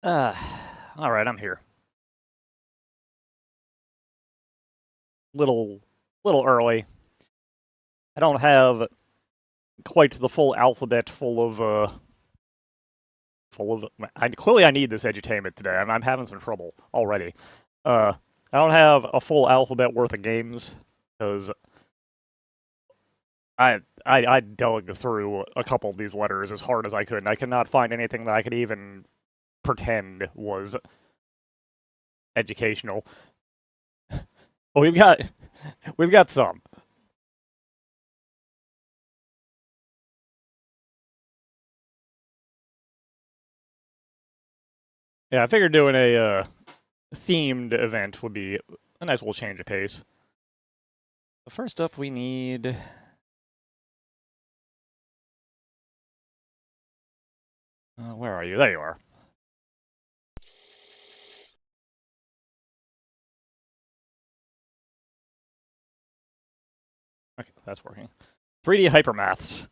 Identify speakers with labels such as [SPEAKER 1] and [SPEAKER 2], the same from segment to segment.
[SPEAKER 1] Uh, Alright, I'm here. Little early. I don't have quite the full alphabet clearly I need this edutainment today. I'm having some trouble already. I don't have a full alphabet worth of games, because I dug through a couple of these letters as hard as I could, and I could not find anything that I could even pretend was educational. Well, we've got some. Yeah, I figured doing a themed event would be a nice little change of pace. First up, we need... where are you? There you are. Okay, that's working. 3D hypermaths.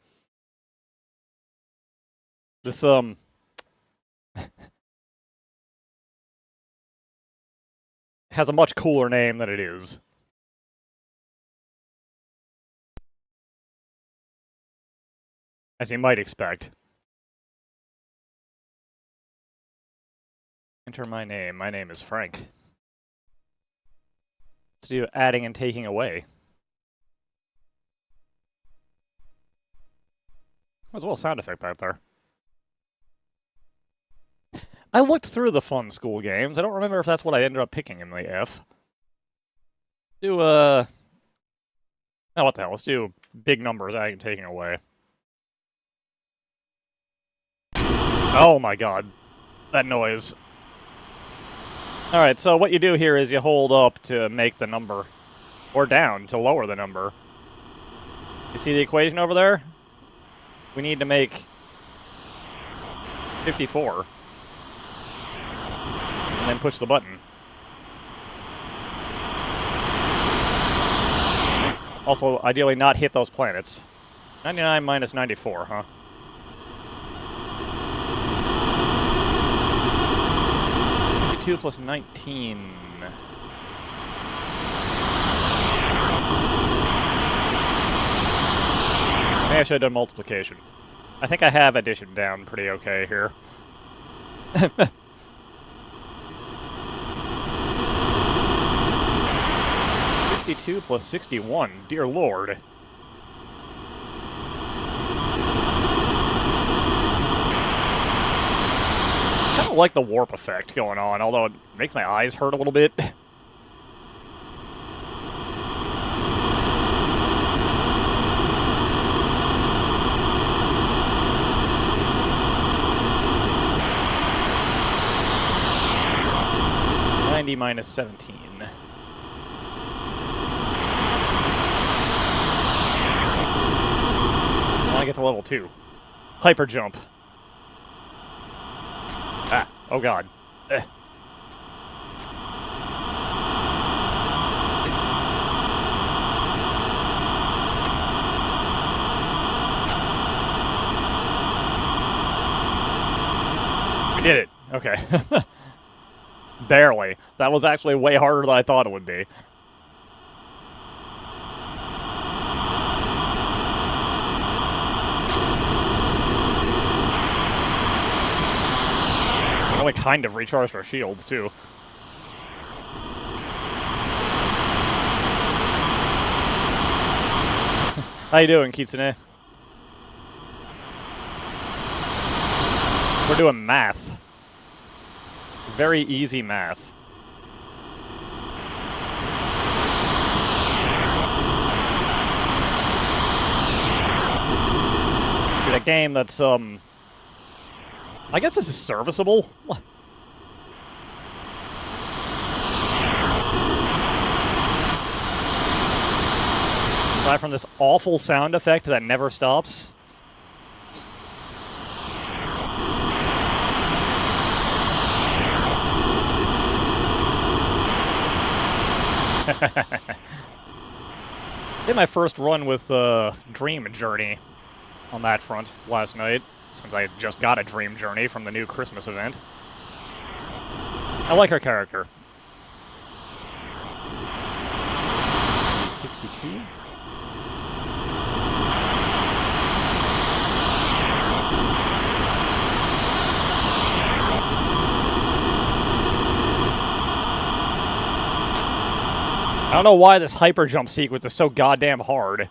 [SPEAKER 1] This, has a much cooler name than it is. As you might expect. Enter my name. My name is Frank. Let's do adding and taking away. There's a little sound effect back there. I looked through the fun school games. I don't remember if that's what I ended up picking in the F. Oh, what the hell? Let's do big numbers adding and taking away. Oh my god. That noise. Alright, so what you do here is you hold up to make the number. Or down to lower the number. You see the equation over there? We need to make 54. And then push the button. Also, ideally not hit those planets. 99 minus 94, huh? Two plus 19. Maybe I should have done multiplication. I think I have addition down pretty okay here. 62 plus 61, dear lord. I don't like the warp effect going on, although it makes my eyes hurt a little bit. Minus 17. I want to get to level 2. Hyper jump. Ah, oh god. We did it. Okay. Barely. That was actually way harder than I thought it would be. We only kind of recharged our shields, too. How you doing, Kitsune? We're doing math. Very easy math. Dude, a game that's, I guess this is serviceable. Aside from this awful sound effect that never stops. Did my first run with Dream Journey on that front last night, since I just got a Dream Journey from the new Christmas event. I like her character. 62? I don't know why this hyper jump sequence is so goddamn hard.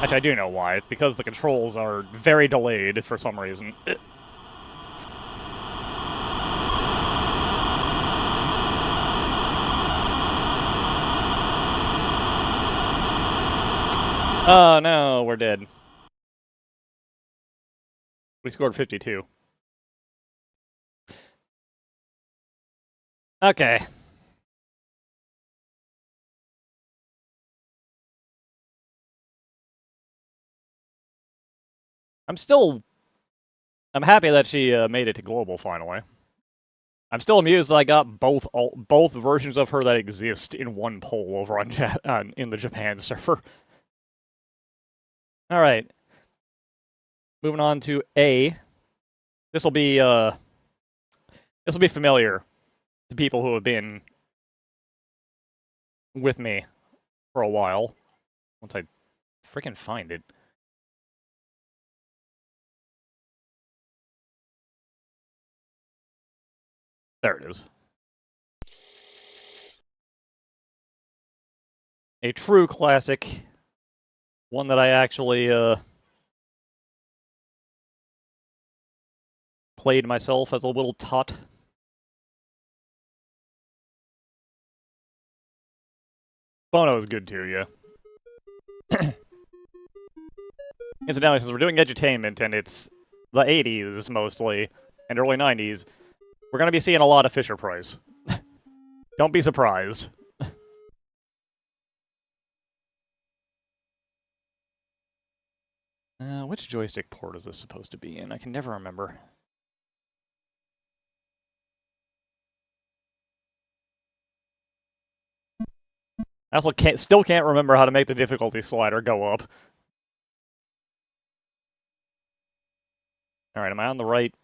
[SPEAKER 1] Actually, I do know why. It's because the controls are very delayed for some reason. Oh no, we're dead. We scored 52. Okay. I'm happy that she made it to global finally. I'm still amused that I got both versions of her that exist in one poll over on in the Japan server. All right. Moving on to A. This will be familiar to people who have been with me for a while. Once I freaking find it. There it is. A true classic. One that I actually played myself as a little tot. Bono is good too, yeah. Incidentally, since we're doing edutainment and it's the 80s mostly, and early 90s, we're going to be seeing a lot of Fisher-Price. Don't be surprised. Which joystick port is this supposed to be in? I can never remember. I also still can't remember how to make the difficulty slider go up. Alright, am I on the right?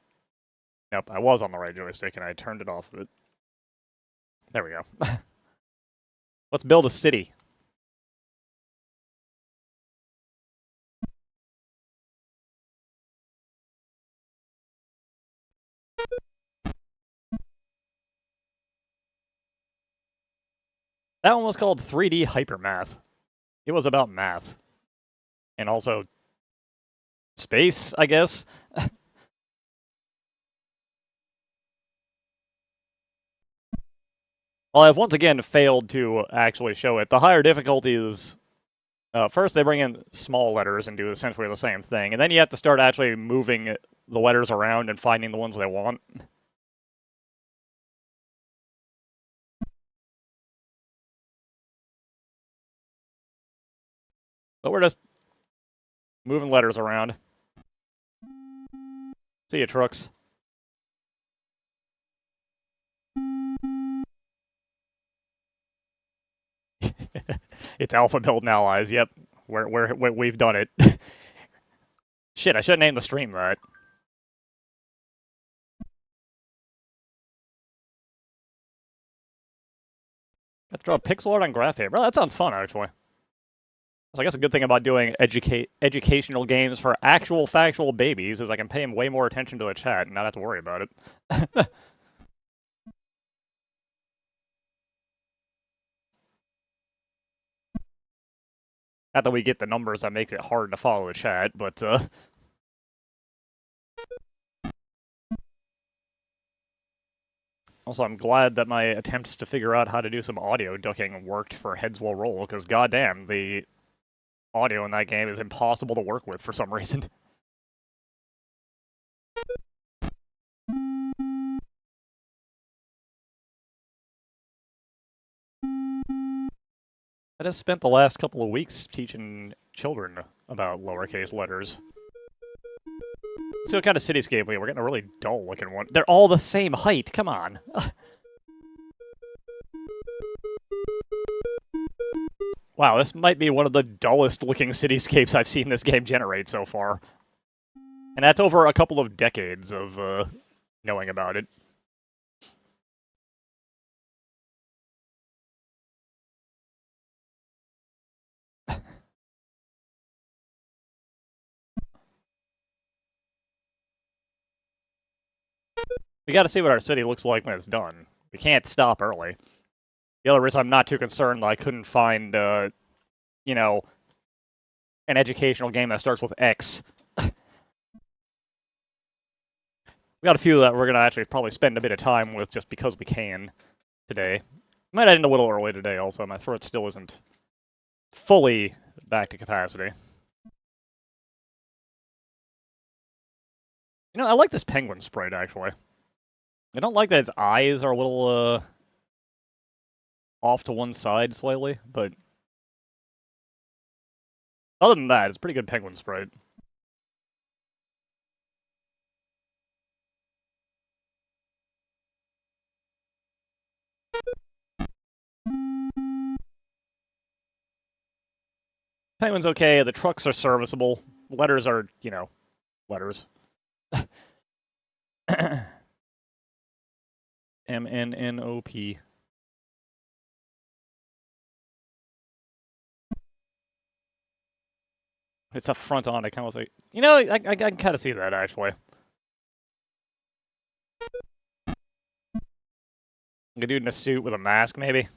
[SPEAKER 1] Nope, I was on the right joystick and I turned it off of it. There we go. Let's build a city. That one was called 3D Hypermath. It was about math. And also space, I guess. Well, I've once again failed to actually show it. The higher difficulties, first they bring in small letters and do essentially the same thing, and then you have to start actually moving the letters around and finding the ones they want. But we're just moving letters around. See ya, trucks. It's Alpha Build and Allies, yep. We've done it. Shit, I should name the stream that. Let's draw pixel art on graph paper. That sounds fun, actually. So I guess a good thing about doing educational games for actual factual babies is I can pay them way more attention to the chat and not have to worry about it. Not that we get the numbers that makes it hard to follow the chat, but also I'm glad that my attempts to figure out how to do some audio ducking worked for Heads Will Roll, because goddamn, the audio in that game is impossible to work with for some reason. I just spent the last couple of weeks teaching children about lowercase letters. Let's see what kind of cityscape we have. We're getting a really dull-looking one. They're all the same height. Come on. Wow, this might be one of the dullest-looking cityscapes I've seen this game generate so far. And that's over a couple of decades of knowing about it. We gotta see what our city looks like when it's done. We can't stop early. The other reason I'm not too concerned that I couldn't find, you know, an educational game that starts with X. We got a few that we're gonna actually probably spend a bit of time with just because we can today. Might end a little early today also. My throat still isn't fully back to capacity. You know, I like this penguin sprite, actually. I don't like that its eyes are a little, off to one side slightly, but other than that, it's a pretty good penguin sprite. Penguin's okay, the trucks are serviceable. Letters are, you know, letters. MNNOP. It's a Frankomatic, kind of like, you know, I can kind of see that actually. A dude in a suit with a mask, maybe.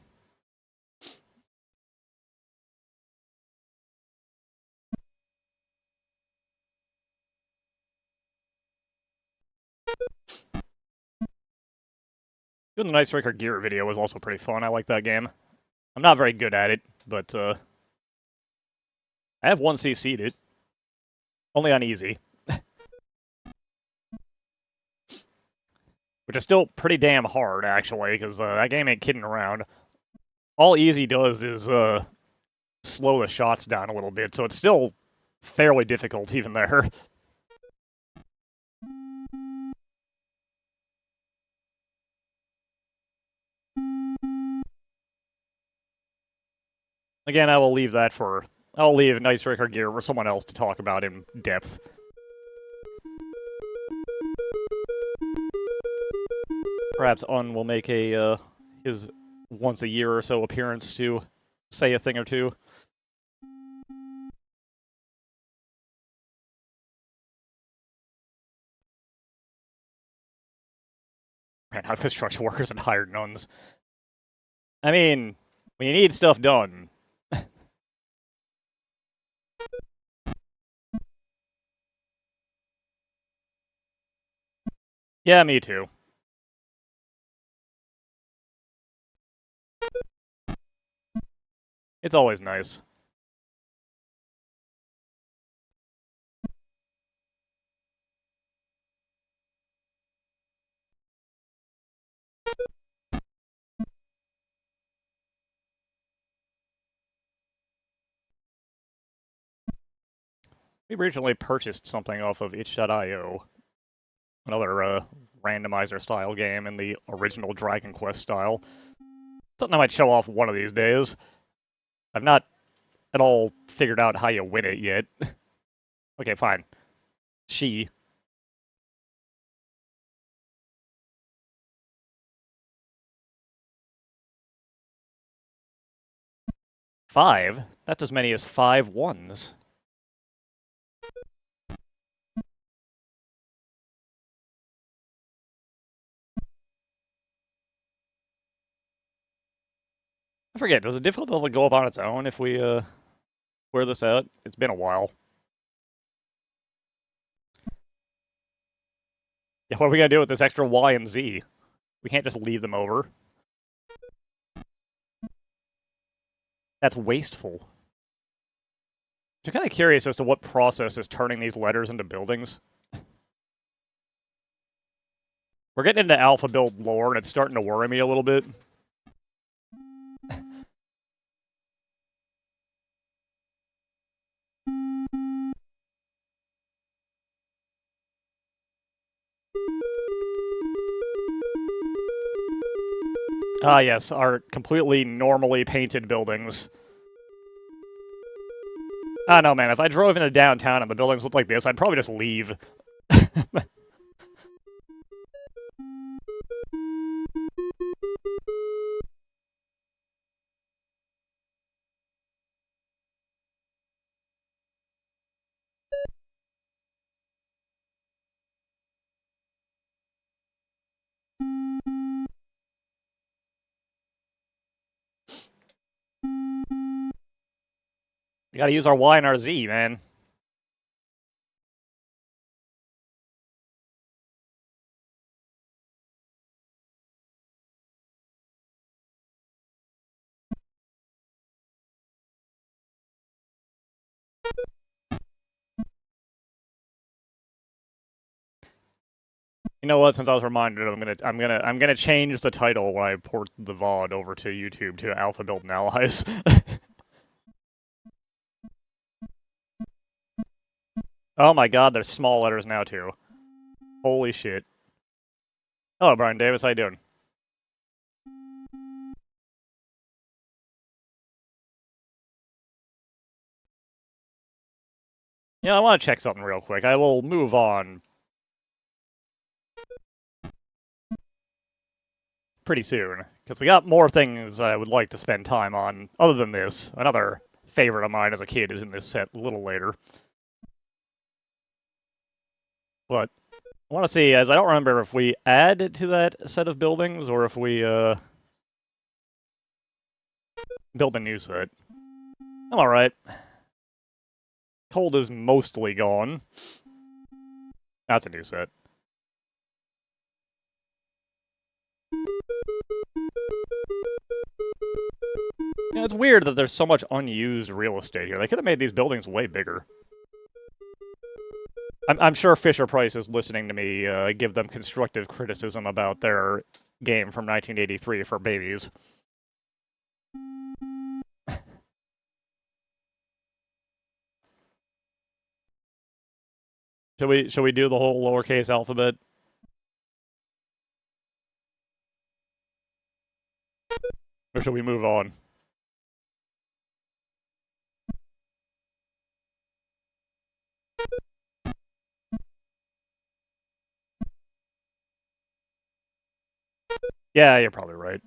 [SPEAKER 1] Doing the Night Striker Gear video was also pretty fun. I like that game. I'm not very good at it, but I have 1cc'd it. Only on easy. Which is still pretty damn hard, actually, because that game ain't kidding around. All easy does is slow the shots down a little bit, so it's still fairly difficult even there. Again, I'll leave Night Striker Gear for someone else to talk about in depth. Perhaps Un will make his once a year or so appearance to say a thing or two. Ran out of construction workers and hired nuns. I mean, when you need stuff done. Yeah, me too. It's always nice. We recently purchased something off of itch.io. Another randomizer style game in the original Dragon Quest style. Something I might show off one of these days. I've not at all figured out how you win it yet. Okay, fine. She. Five? That's as many as 5 ones. I forget, does the difficulty level go up on its own if we, wear this out? It's been a while. Yeah, what are we gonna do with this extra Y and Z? We can't just leave them over. That's wasteful. I'm kind of curious as to what process is turning these letters into buildings. We're getting into alpha build lore, and it's starting to worry me a little bit. Ah, yes, our completely normally painted buildings. I don't know, man. If I drove into downtown and the buildings looked like this, I'd probably just leave. Gotta use our Y and our Z, man. You know what? Since I was reminded, I'm gonna change the title when I port the VOD over to YouTube to Alpha Build and Allies. Oh my god, there's small letters now too. Holy shit. Hello, Brian Davis. How you doing? Yeah, I want to check something real quick. I will move on pretty soon, because we got more things I would like to spend time on other than this. Another favorite of mine as a kid is in this set a little later. But I want to see, as I don't remember if we add to that set of buildings or if we build a new set. I'm alright. Cold is mostly gone. That's a new set. Yeah, it's weird that there's so much unused real estate here. They could have made these buildings way bigger. I'm sure Fisher-Price is listening to me give them constructive criticism about their game from 1983 for babies. Should we do the whole lowercase alphabet? Or should we move on? Yeah, you're probably right.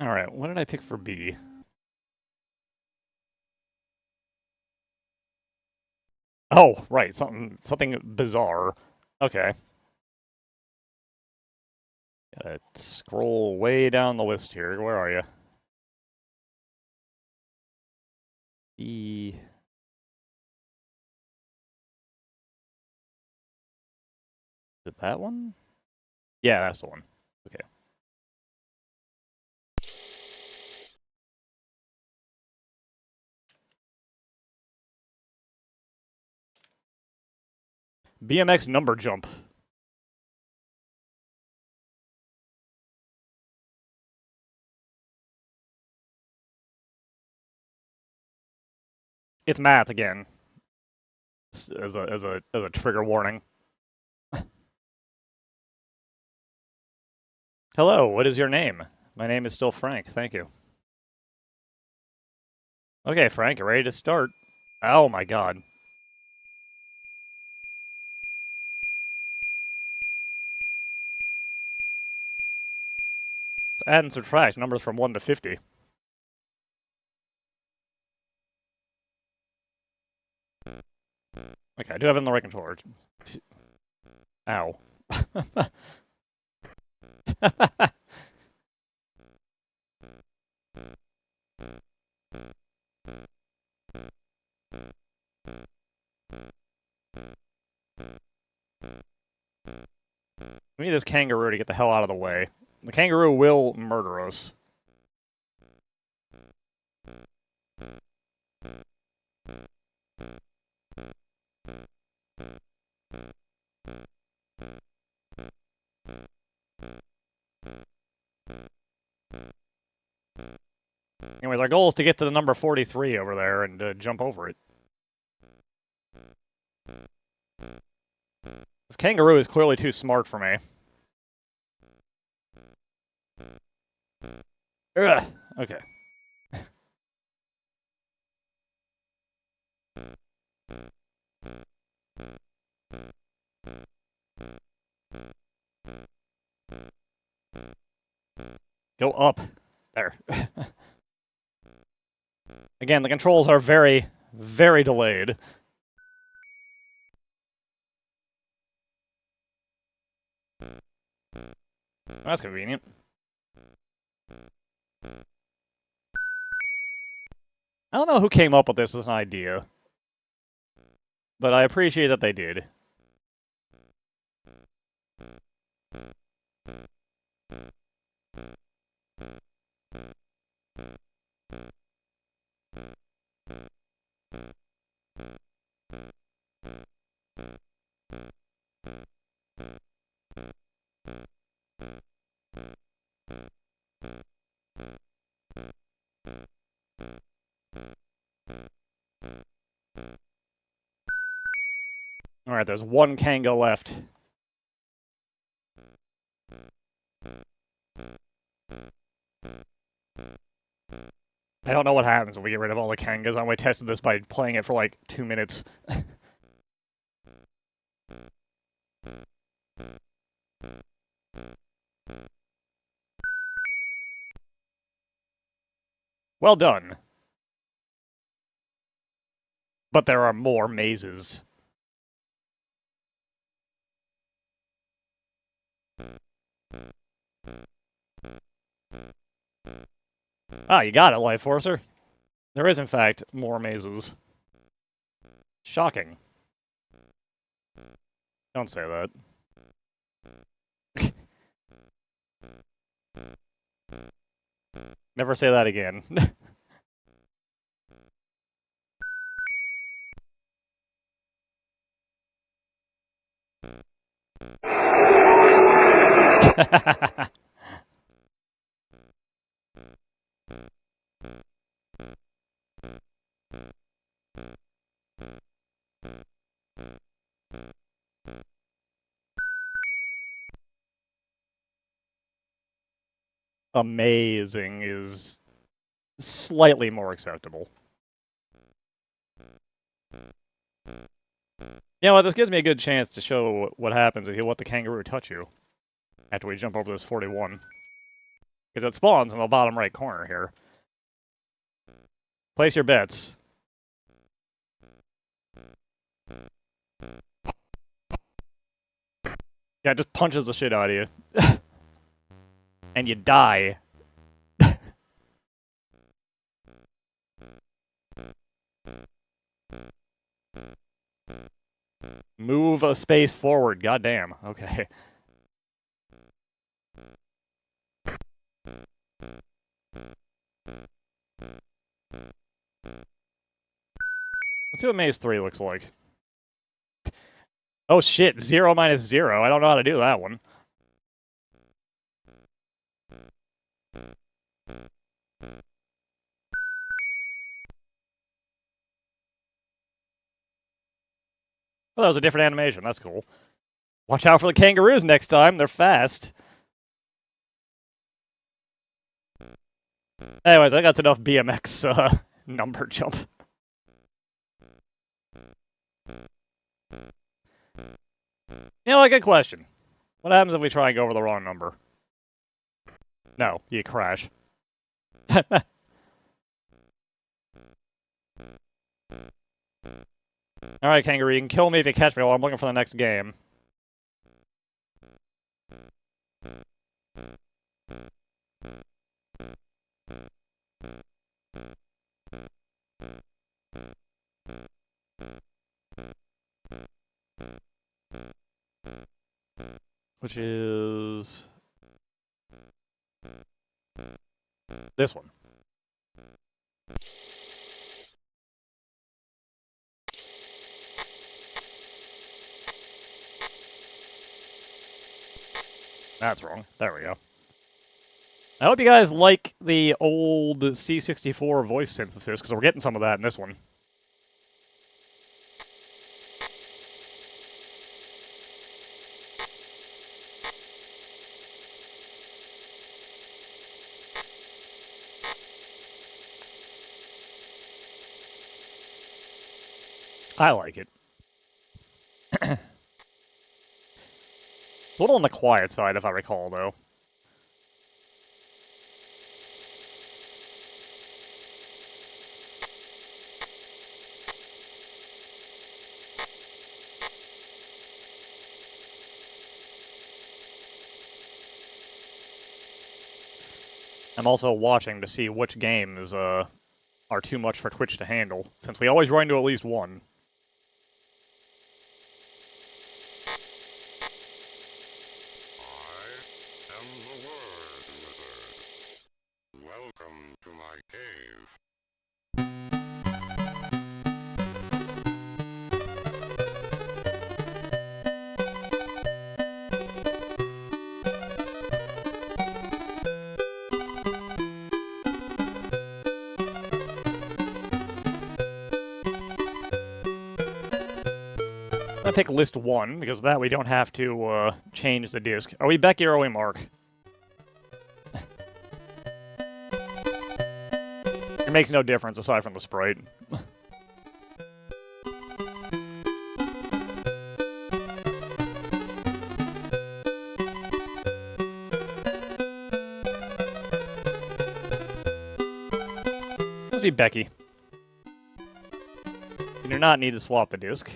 [SPEAKER 1] Alright, what did I pick for B? Oh, right, something bizarre. Okay. Gotta scroll way down the list here. Where are you? E. Is it that one? Yeah, that's the one. Okay. BMX number jump. It's math again. As a trigger warning. Hello, what is your name? My name is still Frank, thank you. Okay, Frank, you ready to start? Oh my god. Let's add and subtract numbers from 1 to 50. Okay, I do have it in the right controller. Ow. We need this kangaroo to get the hell out of the way. The kangaroo will murder us. Anyways, our goal is to get to the number 43 over there and jump over it. This kangaroo is clearly too smart for me. Ugh. Okay. Go up. There. Again, the controls are very, very delayed. That's convenient. I don't know who came up with this as an idea, but I appreciate that they did. Alright, there's one Kanga left. I don't know what happens when we get rid of all the Kangas. I only tested this by playing it for like 2 minutes. Well done. But there are more mazes. Ah, you got it, Life Forcer. There is, in fact, more mazes. Shocking. Don't say that. Never say that again. Amazing is slightly more acceptable. You know what, this gives me a good chance to show what happens if you let the kangaroo touch you after we jump over this 41. Because it spawns in the bottom right corner here. Place your bets. Yeah, it just punches the shit out of you. And you die. Move a space forward, goddamn. Okay. Let's see what Maze 3 looks like. Oh shit, 0 minus 0. I don't know how to do that one. Oh, that was a different animation. That's cool. Watch out for the kangaroos next time. They're fast. Anyways, I got enough BMX number jump. You know, a good question. What happens if we try and go over the wrong number? No, you crash. Alright, kangaroo, you can kill me if you catch me while I'm looking for the next game. Which is this one. That's wrong. There we go. I hope you guys like the old C64 voice synthesis, because we're getting some of that in this one. I like it. A little on the quiet side, if I recall, though. I'm also watching to see which games are too much for Twitch to handle, since we always run into at least one.
[SPEAKER 2] I am the Word Wizard. Welcome to my cave.
[SPEAKER 1] I pick list 1, because of that we don't have to change the disc. Are we Becky or are we Mark? It makes no difference aside from the sprite. Let's be Becky. You do not need to swap the disc.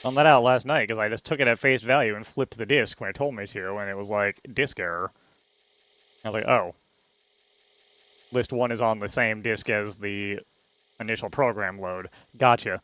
[SPEAKER 1] Found that out last night because I just took it at face value and flipped the disc when it told me to, and it was like, disc error. I was like, oh. List 1 is on the same disc as the initial program load. Gotcha.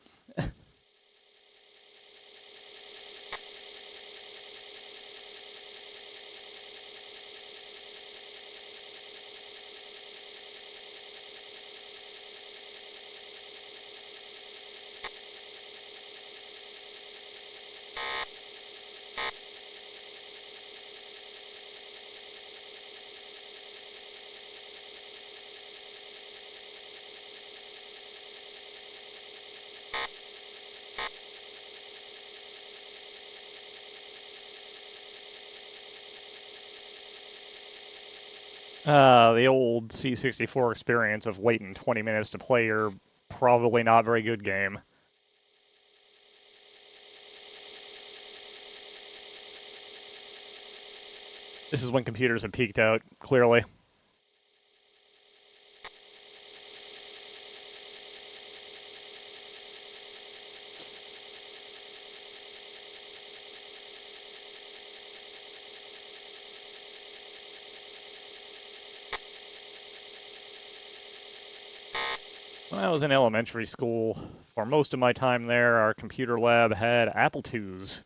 [SPEAKER 1] The old C64 experience of waiting 20 minutes to play your probably not very good game. This is when computers have peaked out, clearly. When I was in elementary school, for most of my time there, our computer lab had Apple IIs,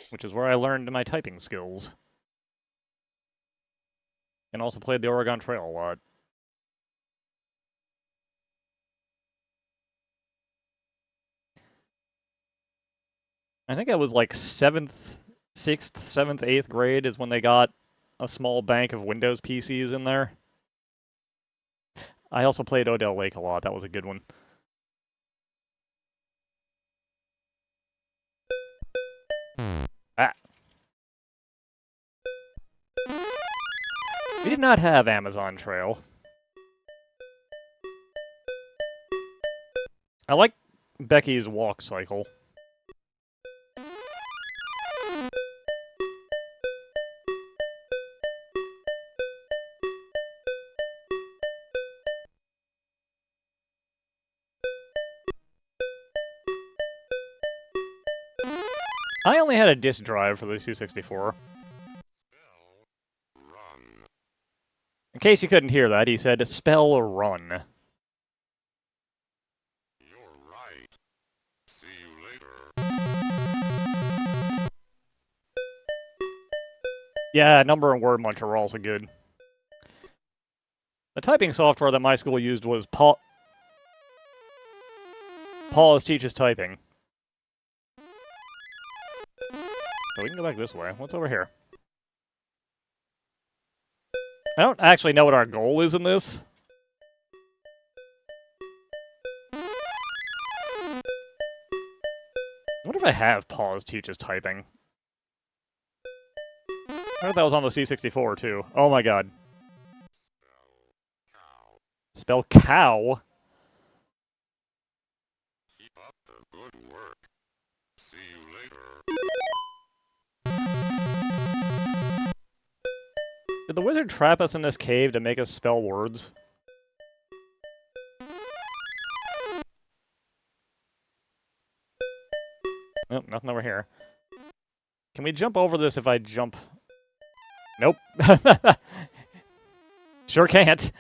[SPEAKER 1] which is where I learned my typing skills. And also played the Oregon Trail a lot. I think I was like 6th, 7th, 8th grade is when they got a small bank of Windows PCs in there. I also played Odell Lake a lot. That was a good one. Ah. We did not have Amazon Trail. I like Becky's walk cycle. I only had a disk drive for the C64. In case you couldn't hear that, he said, spell run.
[SPEAKER 2] You're right. See you later.
[SPEAKER 1] Yeah, number and word muncher are also good. The typing software that my school used was Pause Teaches Typing. So we can go back this way. What's over here? I don't actually know what our goal is in this. What if I have Pause Teaches Typing? I wonder if that was on the C64 too. Oh my god. Spell cow?
[SPEAKER 2] Keep up the good work. See you later.
[SPEAKER 1] Did the wizard trap us in this cave to make us spell words? Nope, nothing over here. Can we jump over this if I jump? Nope. Sure can't.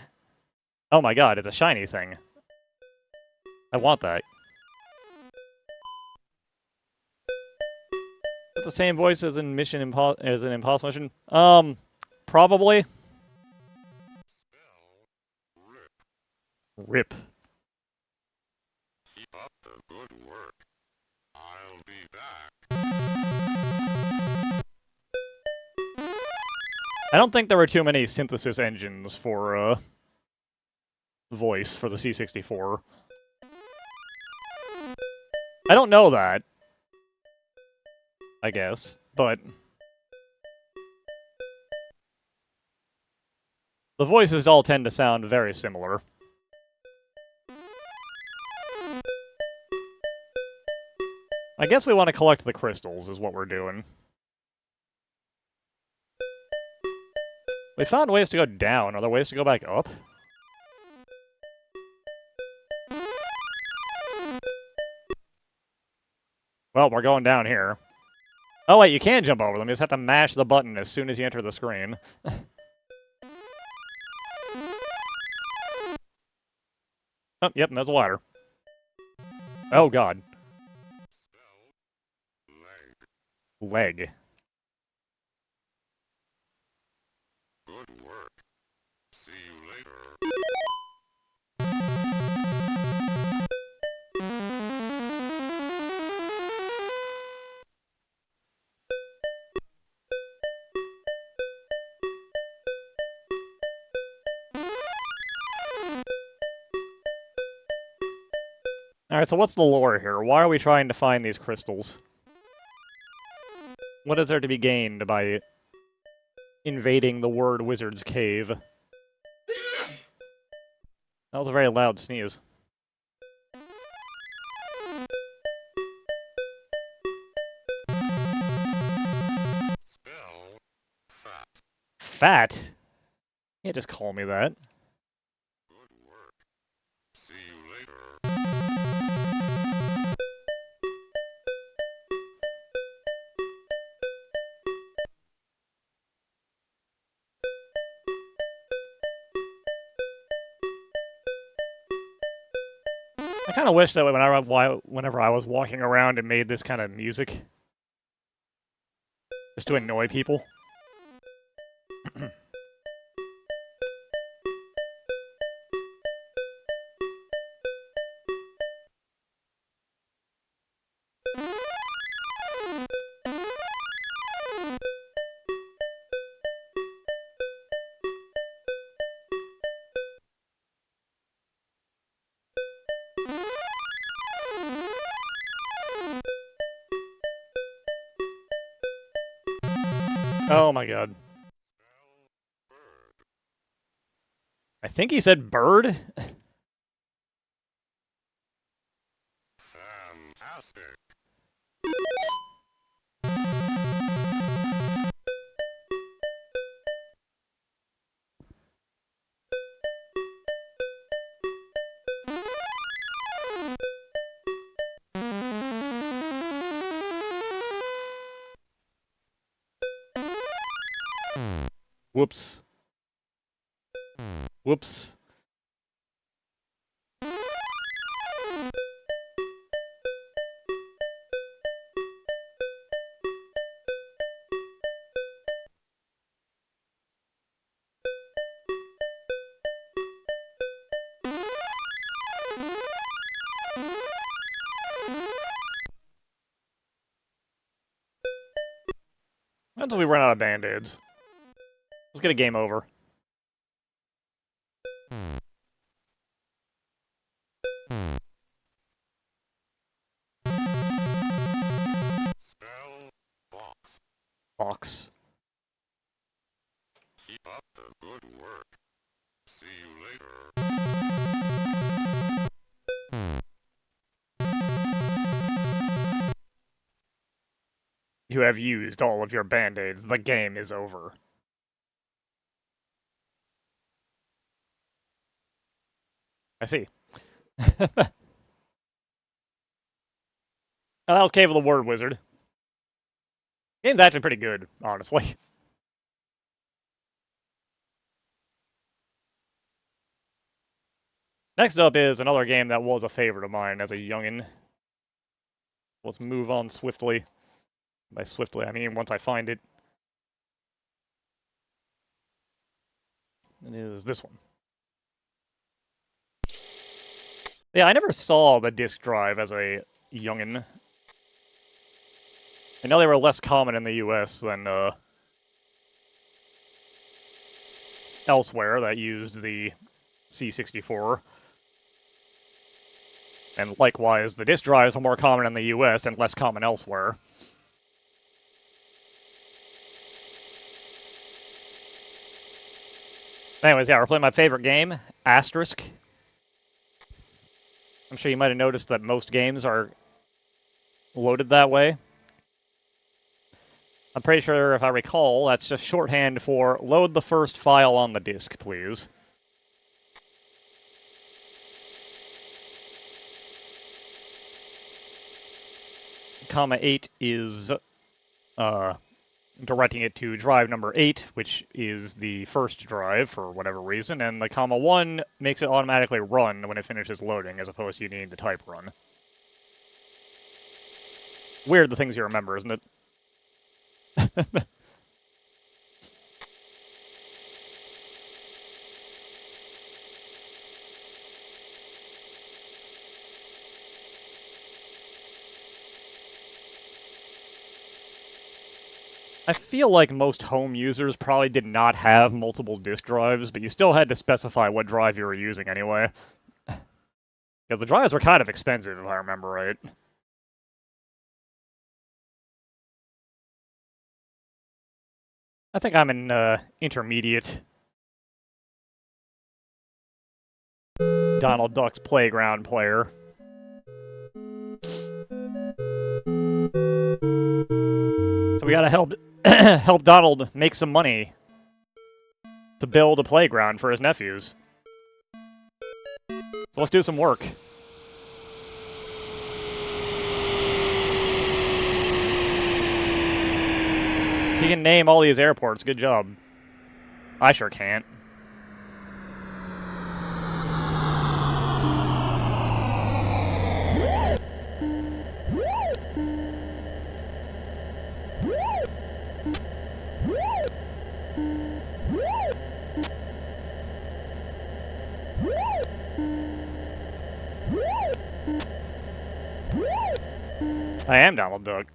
[SPEAKER 1] Oh my god, it's a shiny thing. I want that. Is it the same voice as in as an Impossible Mission? Probably. Rip.
[SPEAKER 2] Keep up the good work. I'll be back.
[SPEAKER 1] I don't think there were too many synthesis engines for, voice for the C64. I don't know that. I guess, but... the voices all tend to sound very similar. I guess we want to collect the crystals, is what we're doing. We found ways to go down. Are there ways to go back up? Well, we're going down here. Oh, wait, you can jump over them. You just have to mash the button as soon as you enter the screen. Oh, yep, and there's a ladder. Oh, God. Leg.
[SPEAKER 2] Good work. See you later.
[SPEAKER 1] Alright, so what's the lore here? Why are we trying to find these crystals? What is there to be gained by invading the Word Wizard's cave? That was a very loud sneeze.
[SPEAKER 2] Spell fat.
[SPEAKER 1] Fat? You can't just call me that.
[SPEAKER 2] Good work. See you later.
[SPEAKER 1] I kind of wish that whenever I was walking around it made this kind of music. Just to annoy people. Oh my god. I think he said bird?
[SPEAKER 2] Fantastic.
[SPEAKER 1] Whoops. Whoops. Until we run out of band-aids. Let's get a game over.
[SPEAKER 2] Spell box.
[SPEAKER 1] Box.
[SPEAKER 2] Keep up the good work. See you later.
[SPEAKER 1] You have used all of your band-aids. The game is over. I see. Oh, that was Cave of the Word Wizard. Game's actually pretty good, honestly. Next up is another game that was a favorite of mine as a youngin'. Let's move on swiftly. By swiftly, I mean once I find it. It is this one. Yeah, I never saw the disk drive as a youngin'. I know they were less common in the US than elsewhere that used the C64. And likewise, the disk drives are more common in the US and less common elsewhere. Anyways, yeah, we're playing my favorite game, Asterisk. I'm sure you might have noticed that most games are loaded that way. I'm pretty sure, if I recall, that's just shorthand for load the first file on the disk, please. Comma 8 is directing it to drive number 8, which is the first drive for whatever reason, and the comma 1 makes it automatically run when it finishes loading, as opposed to you needing to type run. Weird the things you remember, isn't it? I feel like most home users probably did not have multiple disk drives, but you still had to specify what drive you were using anyway. Because the drives were kind of expensive, if I remember right. I think I'm an intermediate Donald Duck's Playground player. So we gotta help help Donald make some money to build a playground for his nephews. So let's do some work. He can name all these airports. Good job. I sure can't. I am Donald Duck.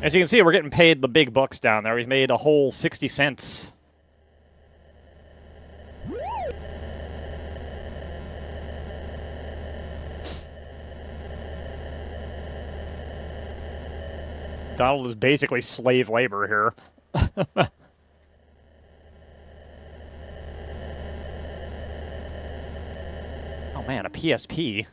[SPEAKER 1] As you can see, we're getting paid the big bucks down there. We've made a whole 60 cents. Donald is basically slave labor here. Oh man, a PSP.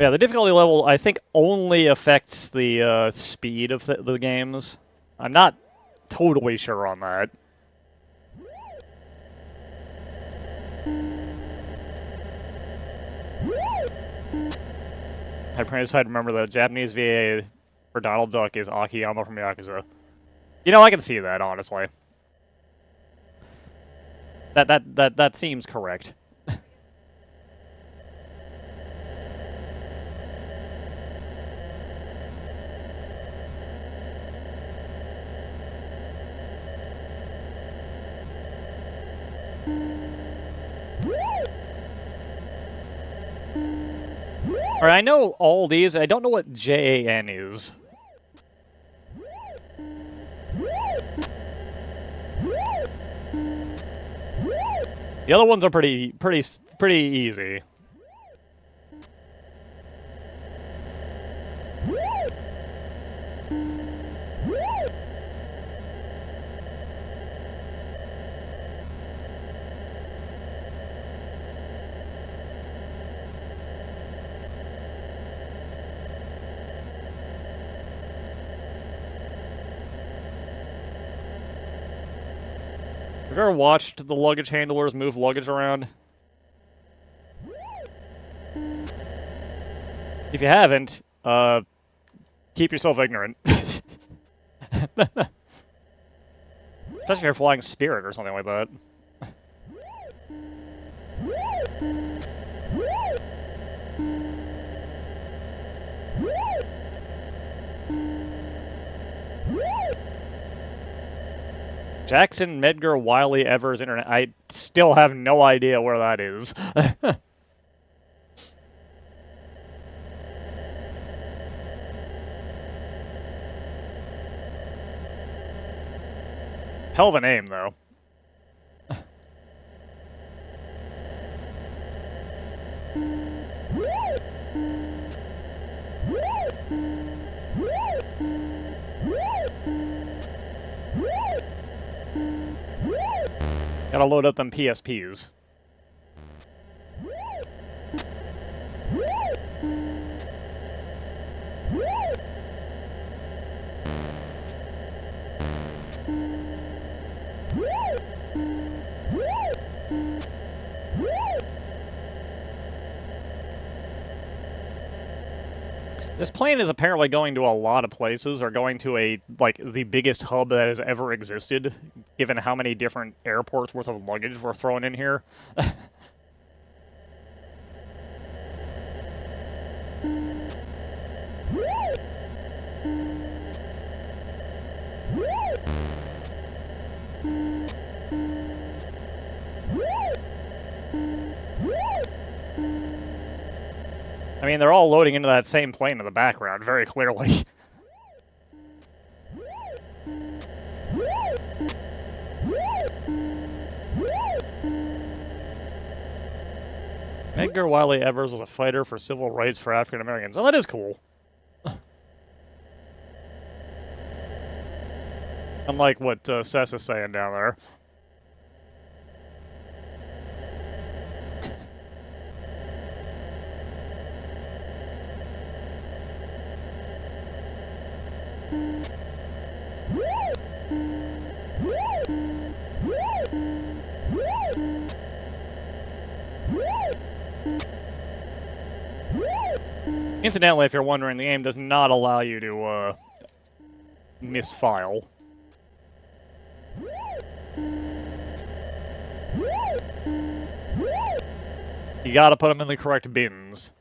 [SPEAKER 1] Yeah, the difficulty level, I think, only affects the speed of the games. I'm not totally sure on that. I pretty sure I remember the Japanese VA for Donald Duck is Akiyama from Yakuza. You know, I can see that, honestly. That seems correct. Alright, I know all these. I don't know what JAN is. The other ones are pretty easy. Have you ever watched the luggage handlers move luggage around? If you haven't, keep yourself ignorant. Especially if you're flying Spirit or something like that. Jackson Medgar Wiley Evers Internet. I still have no idea where that is. Hell of a name, though. Gotta load up them PSPs. This plane is apparently going to a lot of places, or going to like, the biggest hub that has ever existed, given how many different airports worth of luggage were thrown in here. I mean, they're all loading into that same plane in the background, very clearly. Medgar Wiley Evers was a fighter for civil rights for African Americans. Oh, that is cool. Unlike what Sess is saying down there. Incidentally, if you're wondering, the game does not allow you to misfile. You gotta put them in the correct bins.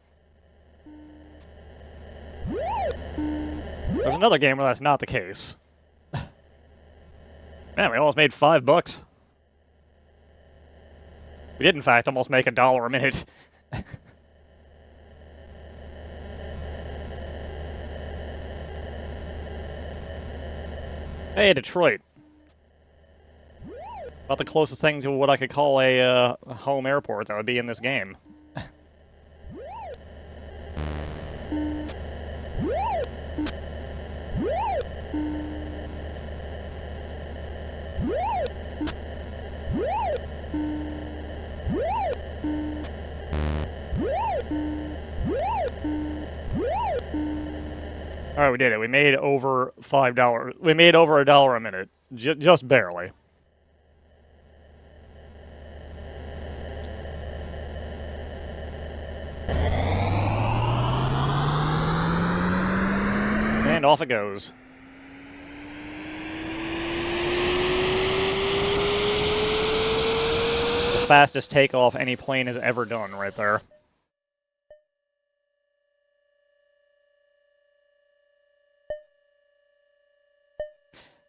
[SPEAKER 1] There's another game where that's not the case. Man, we almost made $5. We did, in fact, almost make $1 a minute. Hey, Detroit. About the closest thing to what I could call a home airport that would be in this game. Alright, we did it. We made over $5. We made over $1 a minute. Just barely. And off it goes. The fastest takeoff any plane has ever done right there.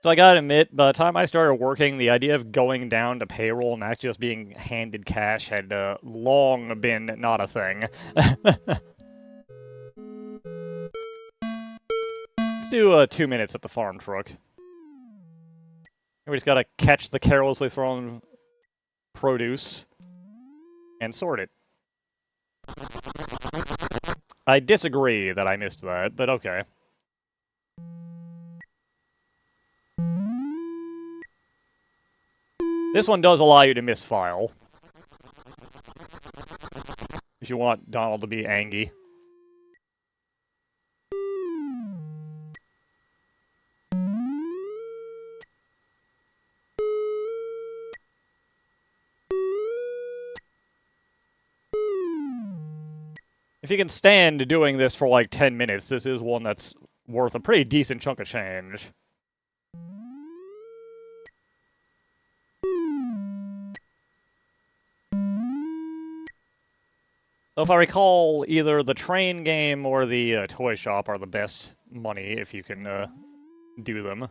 [SPEAKER 1] So I gotta admit, by the time I started working, the idea of going down to payroll and actually just being handed cash had long been not a thing. Let's do 2 minutes at the farm truck. We just gotta catch the carelessly thrown produce and sort it. I disagree that I missed that, but okay. This one does allow you to misfile. If you want Donald to be angry. if you can stand doing this for like 10 minutes, this is one that's worth a pretty decent chunk of change. So if I recall, either the train game or the toy shop are the best money if you can do them.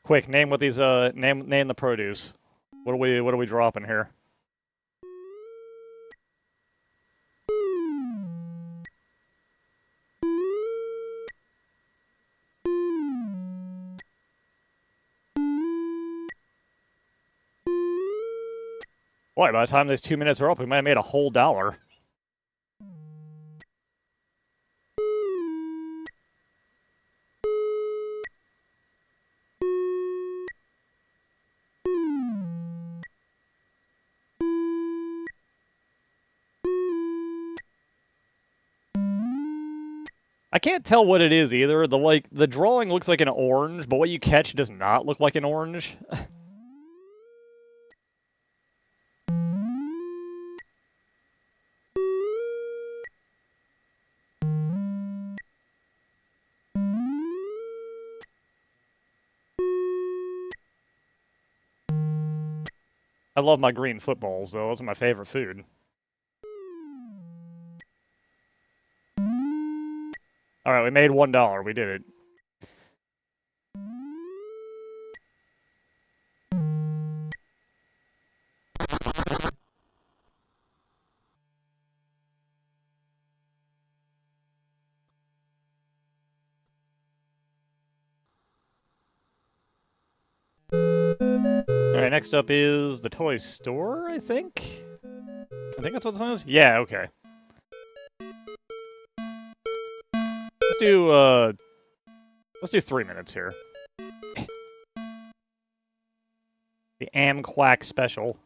[SPEAKER 1] Quick, name what these name the produce. What are we dropping here? Boy, by the time these 2 minutes are up, we might have made a whole $1. I can't tell what it is either. The drawing looks like an orange, but what you catch does not look like an orange. I love my green footballs, though. Those are my favorite food. Alright, we made $1. We did it. Alright, next up is the toy store, I think? I think that's what this one is? Yeah, okay. Let's do 3 minutes here. The Amquack special.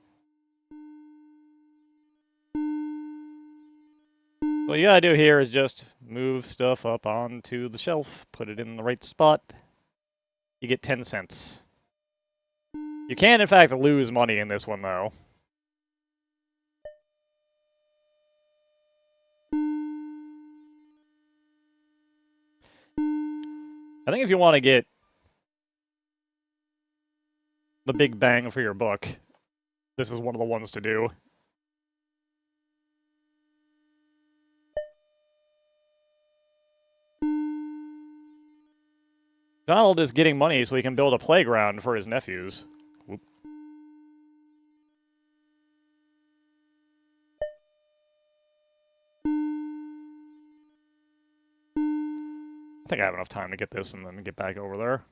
[SPEAKER 1] What you gotta do here is just move stuff up onto the shelf, put it in the right spot. You get 10 cents. You can, in fact, lose money in this one, though. I think if you want to get the big bang for your buck, this is one of the ones to do. Donald is getting money so he can build a playground for his nephews. Whoop. I think I have enough time to get this and then get back over there.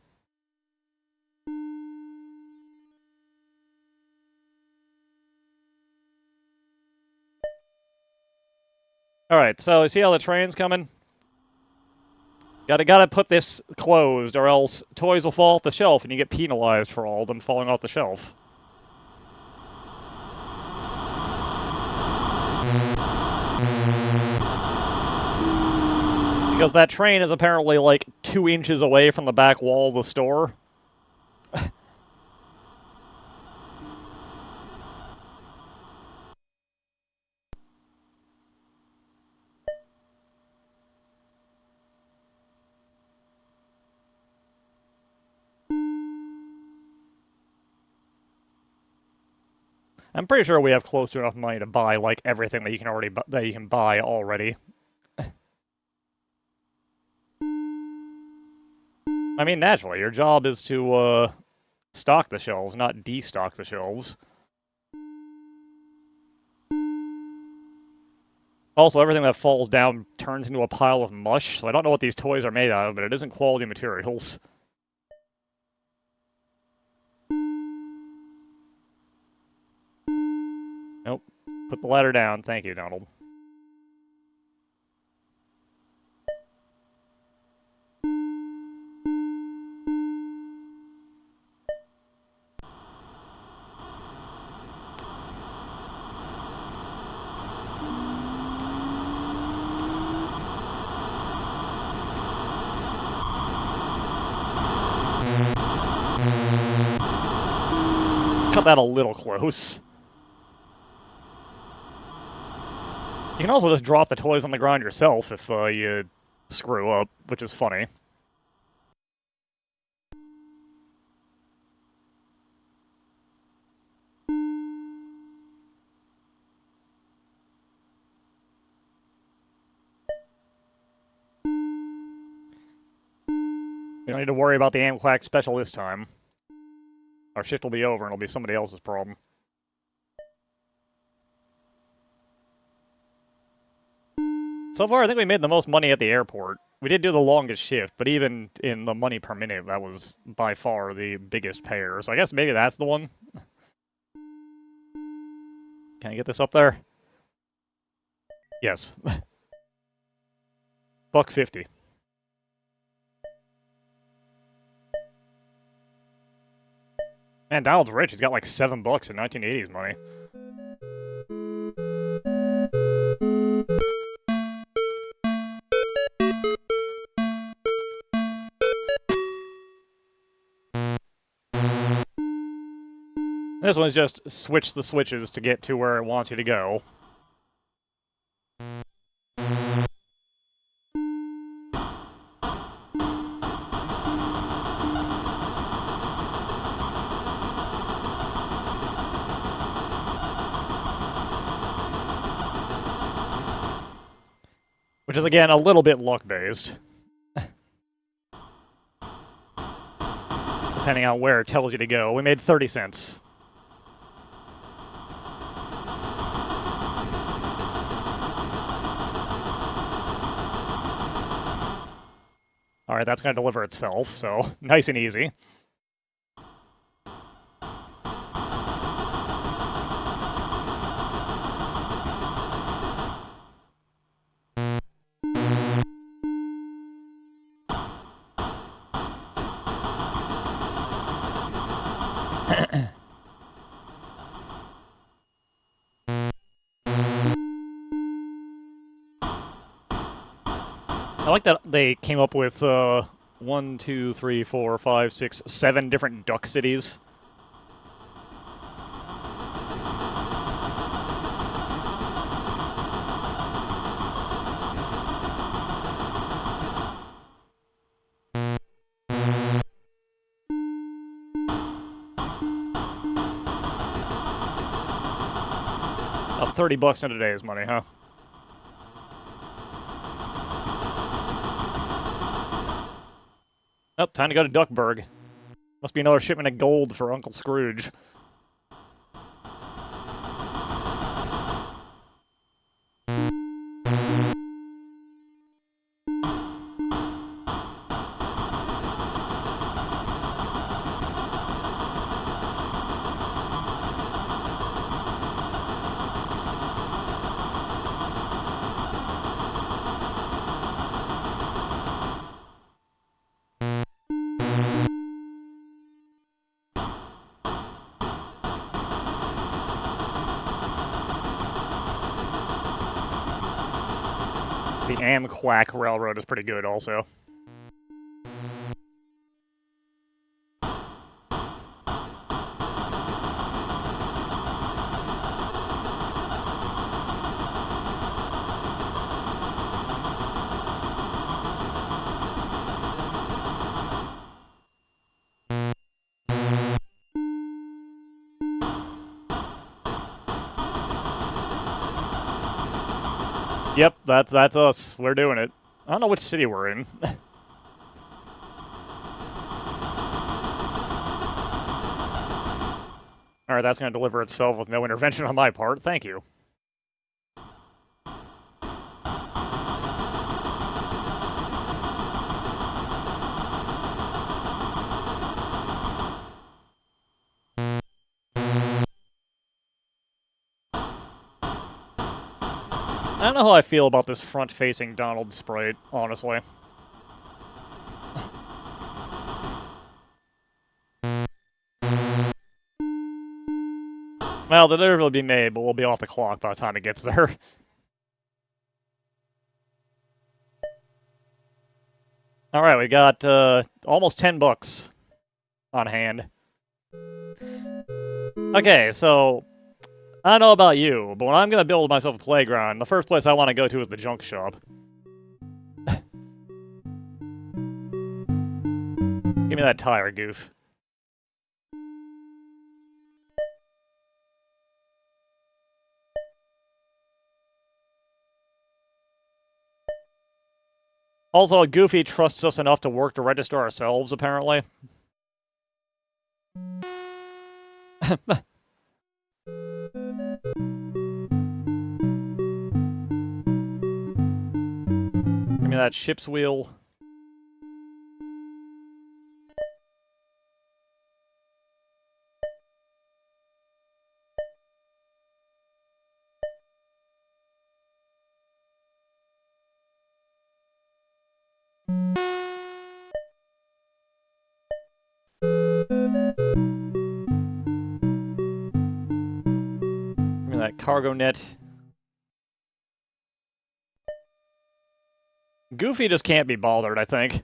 [SPEAKER 1] Alright, so you see how the train's coming? Gotta put this closed, or else toys will fall off the shelf and you get penalized for all of them falling off the shelf. Because that train is apparently like 2 inches away from the back wall of the store. I'm pretty sure we have close to enough money to buy like everything that you can buy already. I mean, naturally, your job is to stock the shelves, not destock the shelves. Also, everything that falls down turns into a pile of mush, so I don't know what these toys are made out of, but it isn't quality materials. Nope. Put the ladder down. Thank you, Donald. Cut that a little close. You can also just drop the toys on the ground yourself if you screw up, which is funny. We don't need to worry about the Amquack special this time. Our shift will be over and it'll be somebody else's problem. So far, I think we made the most money at the airport. We did do the longest shift, but even in the money per minute, that was by far the biggest payer. So I guess maybe that's the one. Can I get this up there? Yes. $1.50. Man, Donald's rich. He's got like $7 in 1980s money. This one's just switch the switches to get to where it wants you to go. Which is, again, a little bit luck-based. Depending on where it tells you to go. We made 30 cents. Alright, that's going to deliver itself, so nice and easy. I like that they came up with 1, 2, 3, 4, 5, 6, 7 different duck cities. $30 in today's money, huh? Oh, time to go to Duckburg. Must be another shipment of gold for Uncle Scrooge. The Amquack Railroad is pretty good, also. Yep, that's us. We're doing it. I don't know which city we're in. Alright, that's going to deliver itself with no intervention on my part. Thank you. I don't know how I feel about this front-facing Donald sprite, honestly. Well, the delivery will be made, but we'll be off the clock by the time it gets there. Alright, we got almost $10 on hand. Okay, so I don't know about you, but when I'm gonna build myself a playground, the first place I want to go to is the junk shop. Give me that tire, goof. Also, Goofy trusts us enough to work to register ourselves, apparently. Give me that ship's wheel. Give me that cargo net. Goofy just can't be bothered, I think.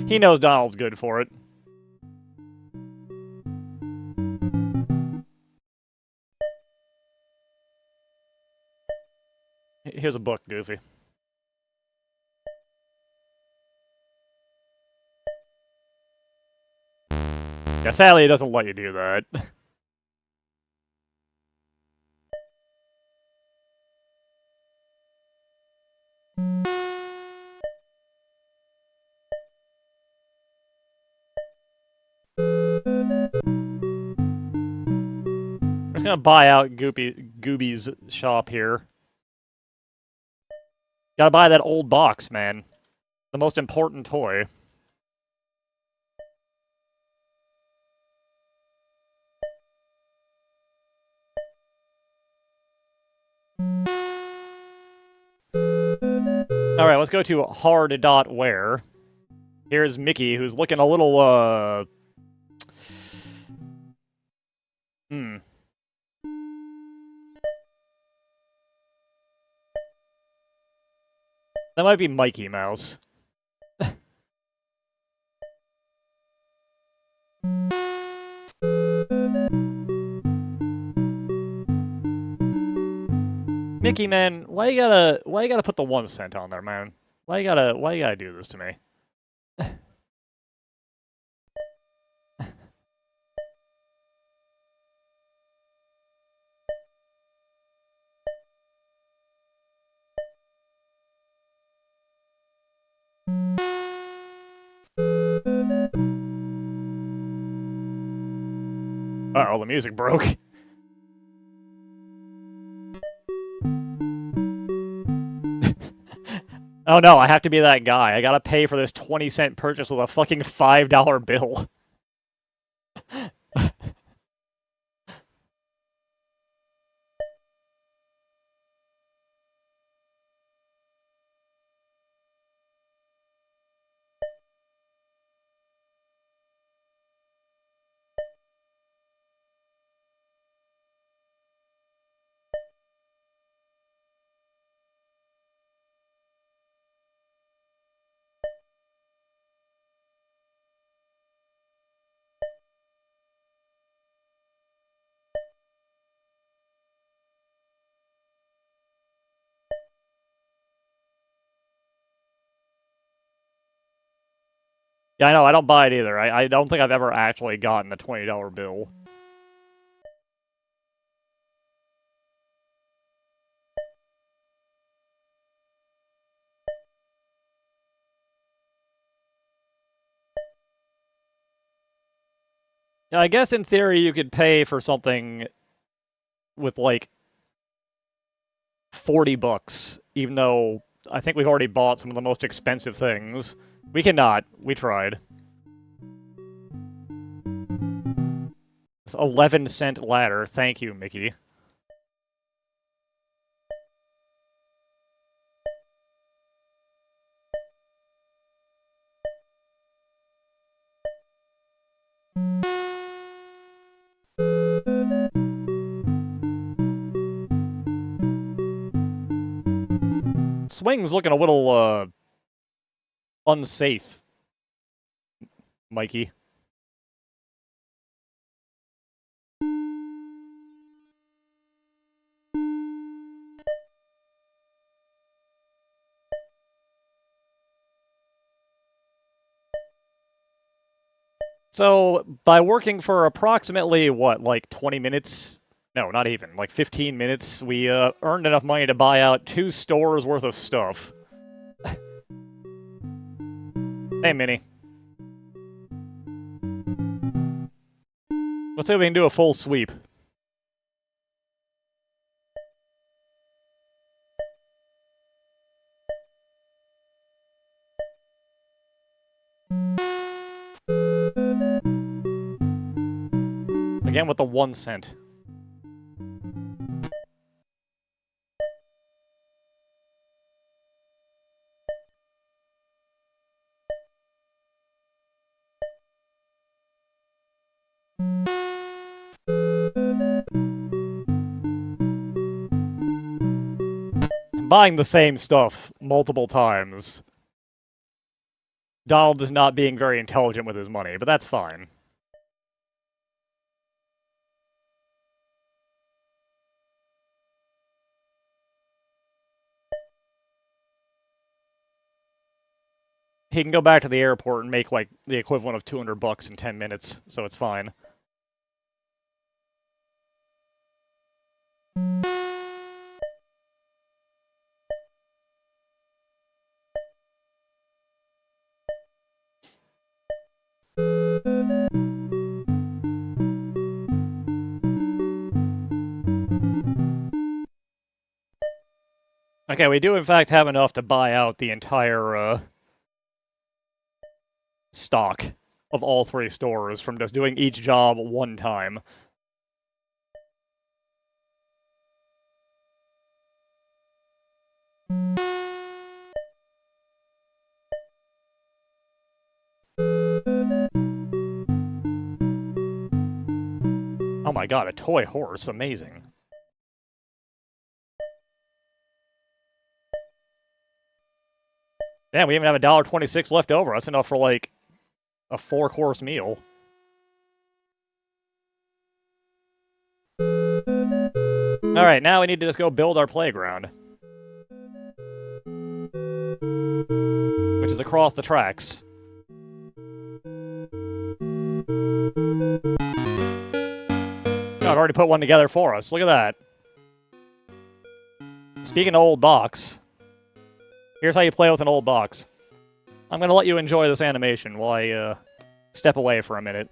[SPEAKER 1] He knows Donald's good for it. Here's a book, Goofy. Yeah, sadly, it doesn't let you do that. I'm just gonna buy out Gooby's shop here. Gotta buy that old box, man. The most important toy. Alright, let's go to hard.where. Here's Mickey, who's looking a little, That might be Mikey Mouse. Mickey, man, why you gotta put the 1 cent on there, man? Why you gotta do this to me? Uh-oh, the music broke. Oh no, I have to be that guy. I gotta pay for this 20-cent purchase with a fucking $5 bill. Yeah, I know, I don't buy it either. I don't think I've ever actually gotten a $20 bill. Yeah, I guess in theory you could pay for something with, like, 40 bucks, even though I think we've already bought some of the most expensive things. We cannot. We tried. It's 11-cent ladder. Thank you, Mickey. Swing's looking a little unsafe, Mikey. So, by working for approximately, what, like 20 minutes? No, not even. Like 15 minutes, we earned enough money to buy out 2 stores worth of stuff. Hey, Minnie. Let's see if we can do a full sweep. Again with the 1 cent. Buying the same stuff multiple times. Donald is not being very intelligent with his money, but that's fine. He can go back to the airport and make, like, the equivalent of $200 in 10 minutes, so it's fine. Okay, we do in fact have enough to buy out the entire, stock of all 3 stores from just doing each job 1 time. Oh my god, a toy horse, amazing. Yeah, we even have $1.26 left over. That's enough for, like, a 4-course meal. Alright, now we need to just go build our playground. Which is across the tracks. Oh, I've already put one together for us. Look at that. Speaking of old box, here's how you play with an old box. I'm gonna let you enjoy this animation while I, step away for a minute.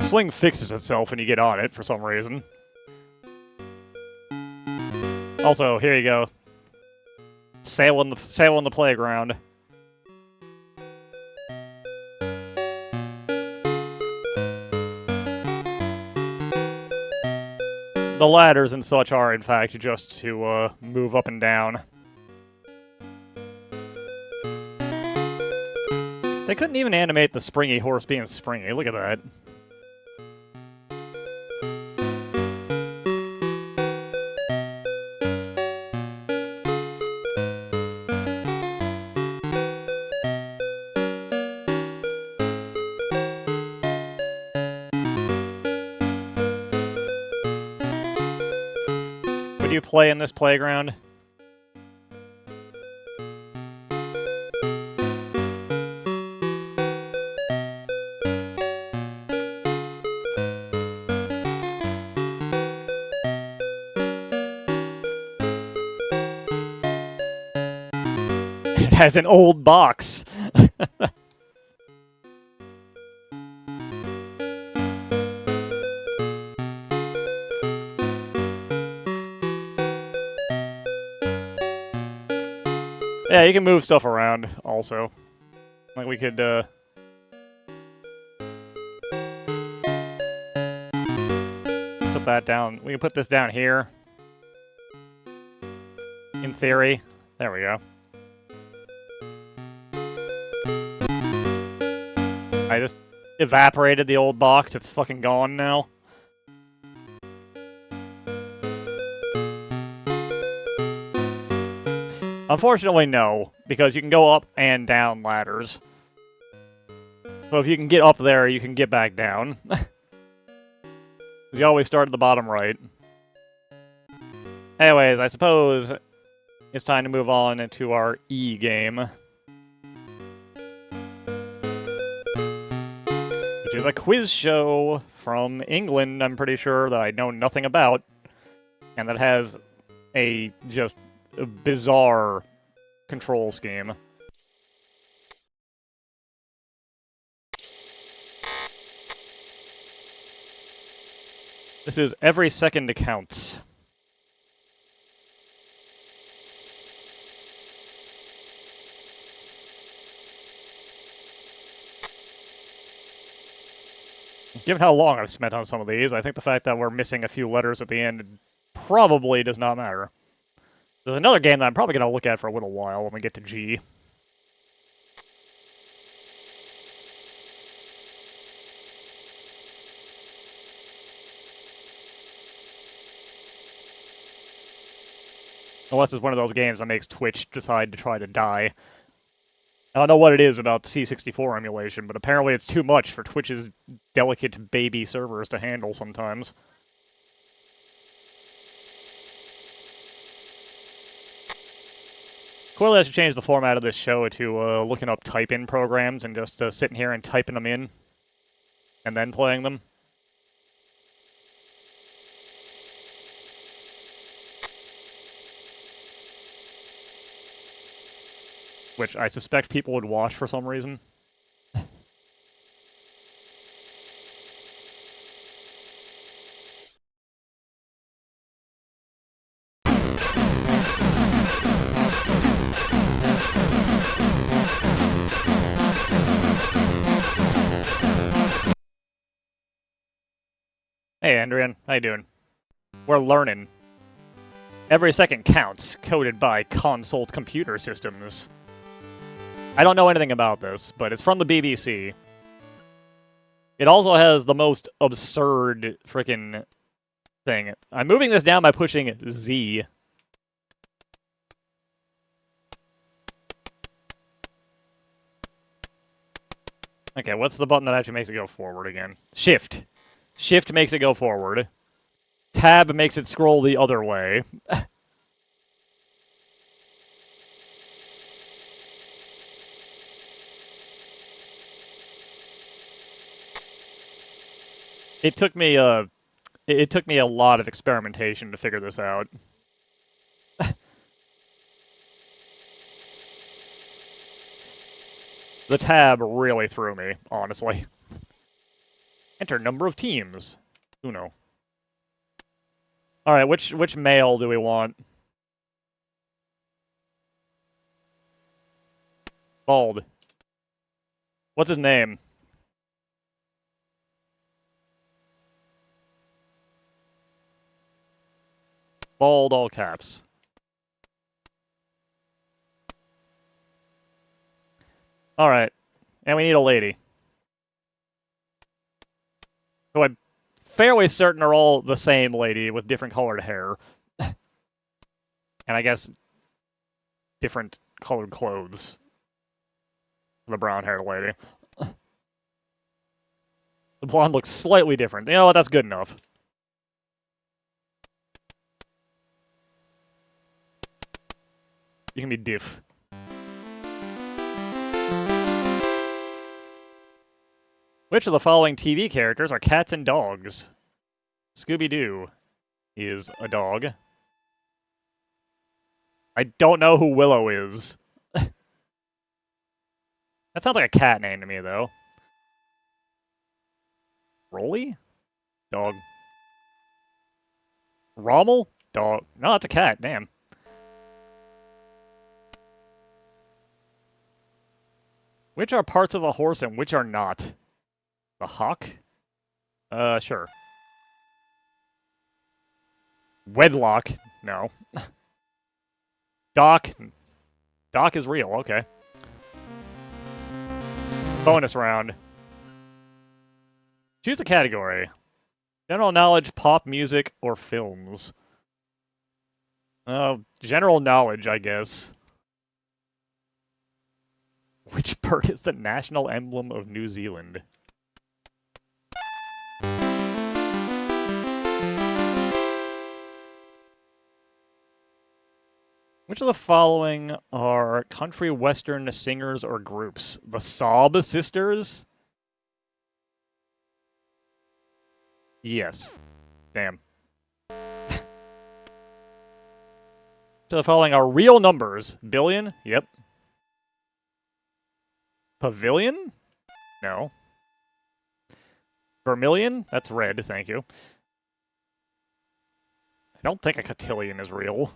[SPEAKER 1] swing fixes itself when you get on it for some reason. Also, here you go. Sail on the playground. The ladders and such are, in fact, just to move up and down. They couldn't even animate the springy horse being springy. Look at that. Would you play in this playground? It has an old box. Yeah, you can move stuff around, also. Like, we could, put that down. We can put this down here. In theory. There we go. I just evaporated the old box. It's fucking gone now. Unfortunately, no, because you can go up and down ladders. So if you can get up there, you can get back down. You always start at the bottom right. Anyways, I suppose it's time to move on into our E game. Which is a quiz show from England, I'm pretty sure, that I know nothing about. And that has a just a bizarre control scheme. This is every second counts. Given how long I've spent on some of these, I think the fact that we're missing a few letters at the end probably does not matter. There's another game that I'm probably going to look at for a little while when we get to G. Unless it's one of those games that makes Twitch decide to try to die. I don't know what it is about C64 emulation, but apparently it's too much for Twitch's delicate baby servers to handle sometimes. Clearly I should change the format of this show to looking up type-in programs and just sitting here and typing them in, and then playing them. Which I suspect people would watch for some reason. Hey, Andrian. How you doing? We're learning. Every second counts, coded by Consult Computer Systems. I don't know anything about this, but it's from the BBC. It also has the most absurd frickin' thing. I'm moving this down by pushing Z. Okay, what's the button that actually makes it go forward again? Shift. Shift makes it go forward. Tab makes it scroll the other way. It took me a lot of experimentation to figure this out. The tab really threw me, honestly. Enter number of teams. Uno. Alright, which male do we want? Bald. What's his name? Bald, all caps. Alright. And we need a lady. Who I'm fairly certain are all the same lady with different colored hair. And I guess different colored clothes. The brown-haired lady. The blonde looks slightly different. You know what? That's good enough. You can be diff. Which of the following TV characters are cats and dogs? Scooby-Doo is a dog. I don't know who Willow is. That sounds like a cat name to me, though. Rolly? Dog. Rommel? Dog. No, that's a cat. Damn. Which are parts of a horse and which are not? The hock? Sure. Wedlock? No. Doc? Doc is real, okay. Bonus round. Choose a category. General knowledge, pop music, or films. General knowledge, I guess. Which bird is the national emblem of New Zealand? Which of the following are country western singers or groups? The Sob Sisters? Yes. Damn. Which of the following are real numbers? Billion? Yep. Pavilion? No. Vermilion? That's red, thank you. I don't think a cotillion is real.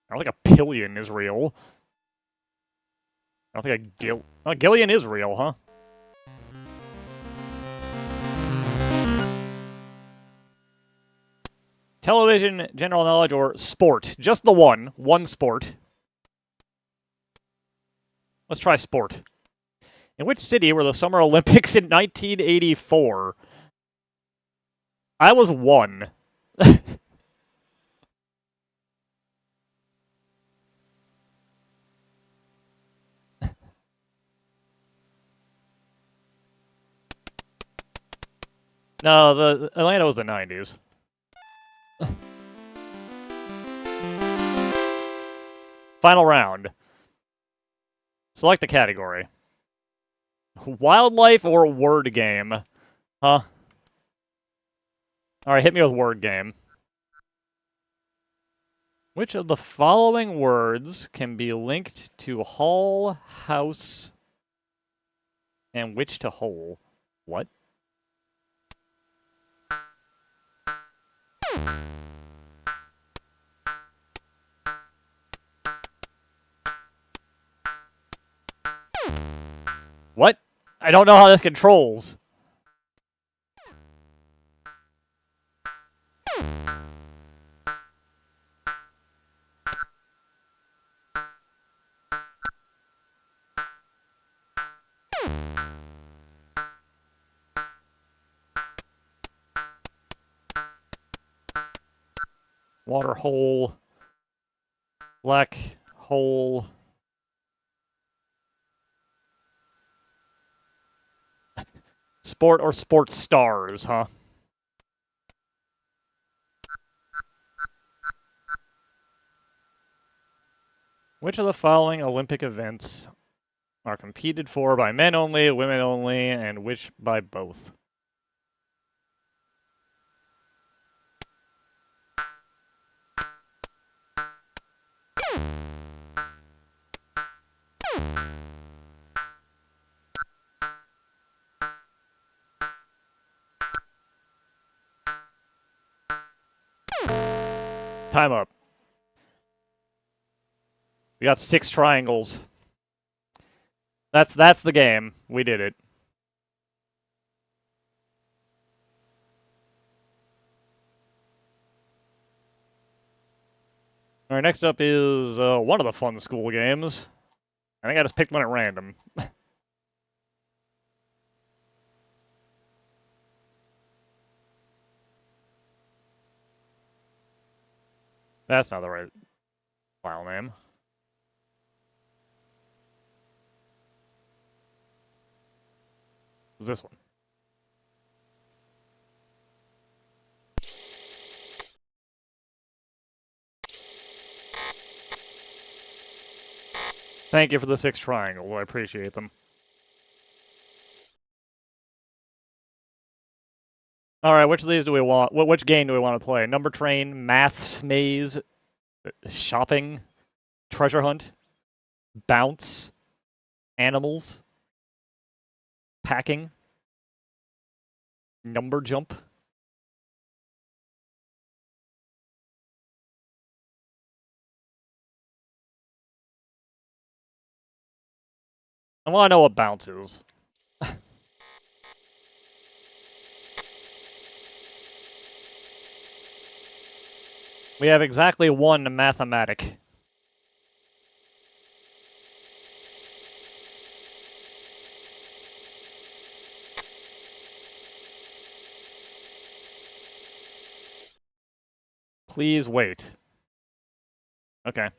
[SPEAKER 1] I don't think a pillion is real. I don't think a gillion is real, huh? Television, general knowledge, or sport? Just the one. One sport. Let's try sport. In which city were the Summer Olympics in 1984? I was one. No, the Atlanta was the 90s. Final round. Select the category. Wildlife or word game? Huh? Alright, hit me with word game. Which of the following words can be linked to hall, house, and which to hole? What? What? I don't know how this controls. Water hole. Black hole. Sport or sports stars, huh? Which of the following Olympic events are competed for by men only, women only, and which by both? Time up. We got 6 triangles. That's the game. We did it. Alright, next up is one of the fun school games. I think I just picked one at random. That's not the right file name. It's this one. Thank you for the 6 triangles. I appreciate them. Alright, which of these do we want? Which game do we want to play? Number Train, Maths Maze, Shopping, Treasure Hunt, Bounce, Animals, Packing, Number Jump. I want to know what Bounce is. We have exactly 1 mathematic. Please wait. Okay.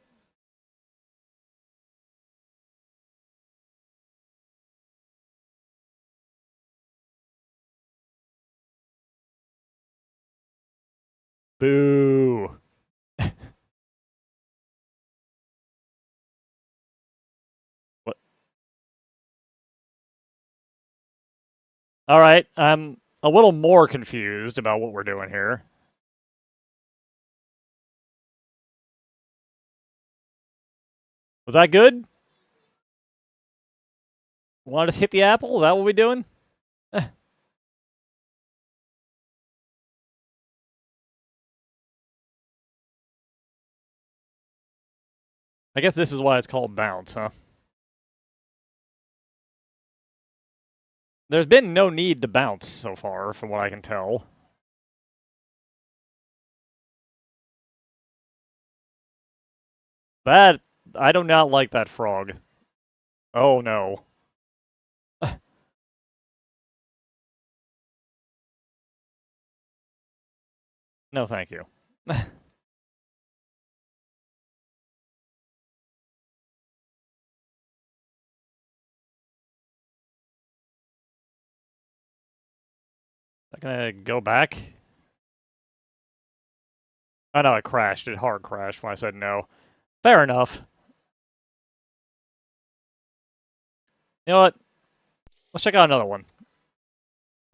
[SPEAKER 1] Boo. What? Alright, I'm a little more confused about what we're doing here. Was that good? Want to just hit the apple? Is that what we're doing? I guess this is why it's called Bounce, huh? There's been no need to bounce so far, from what I can tell. That... I do not like that frog. Oh no. No, thank you. Not gonna go back? Oh no, it crashed. It hard crashed when I said no. Fair enough. You know what? Let's check out another one.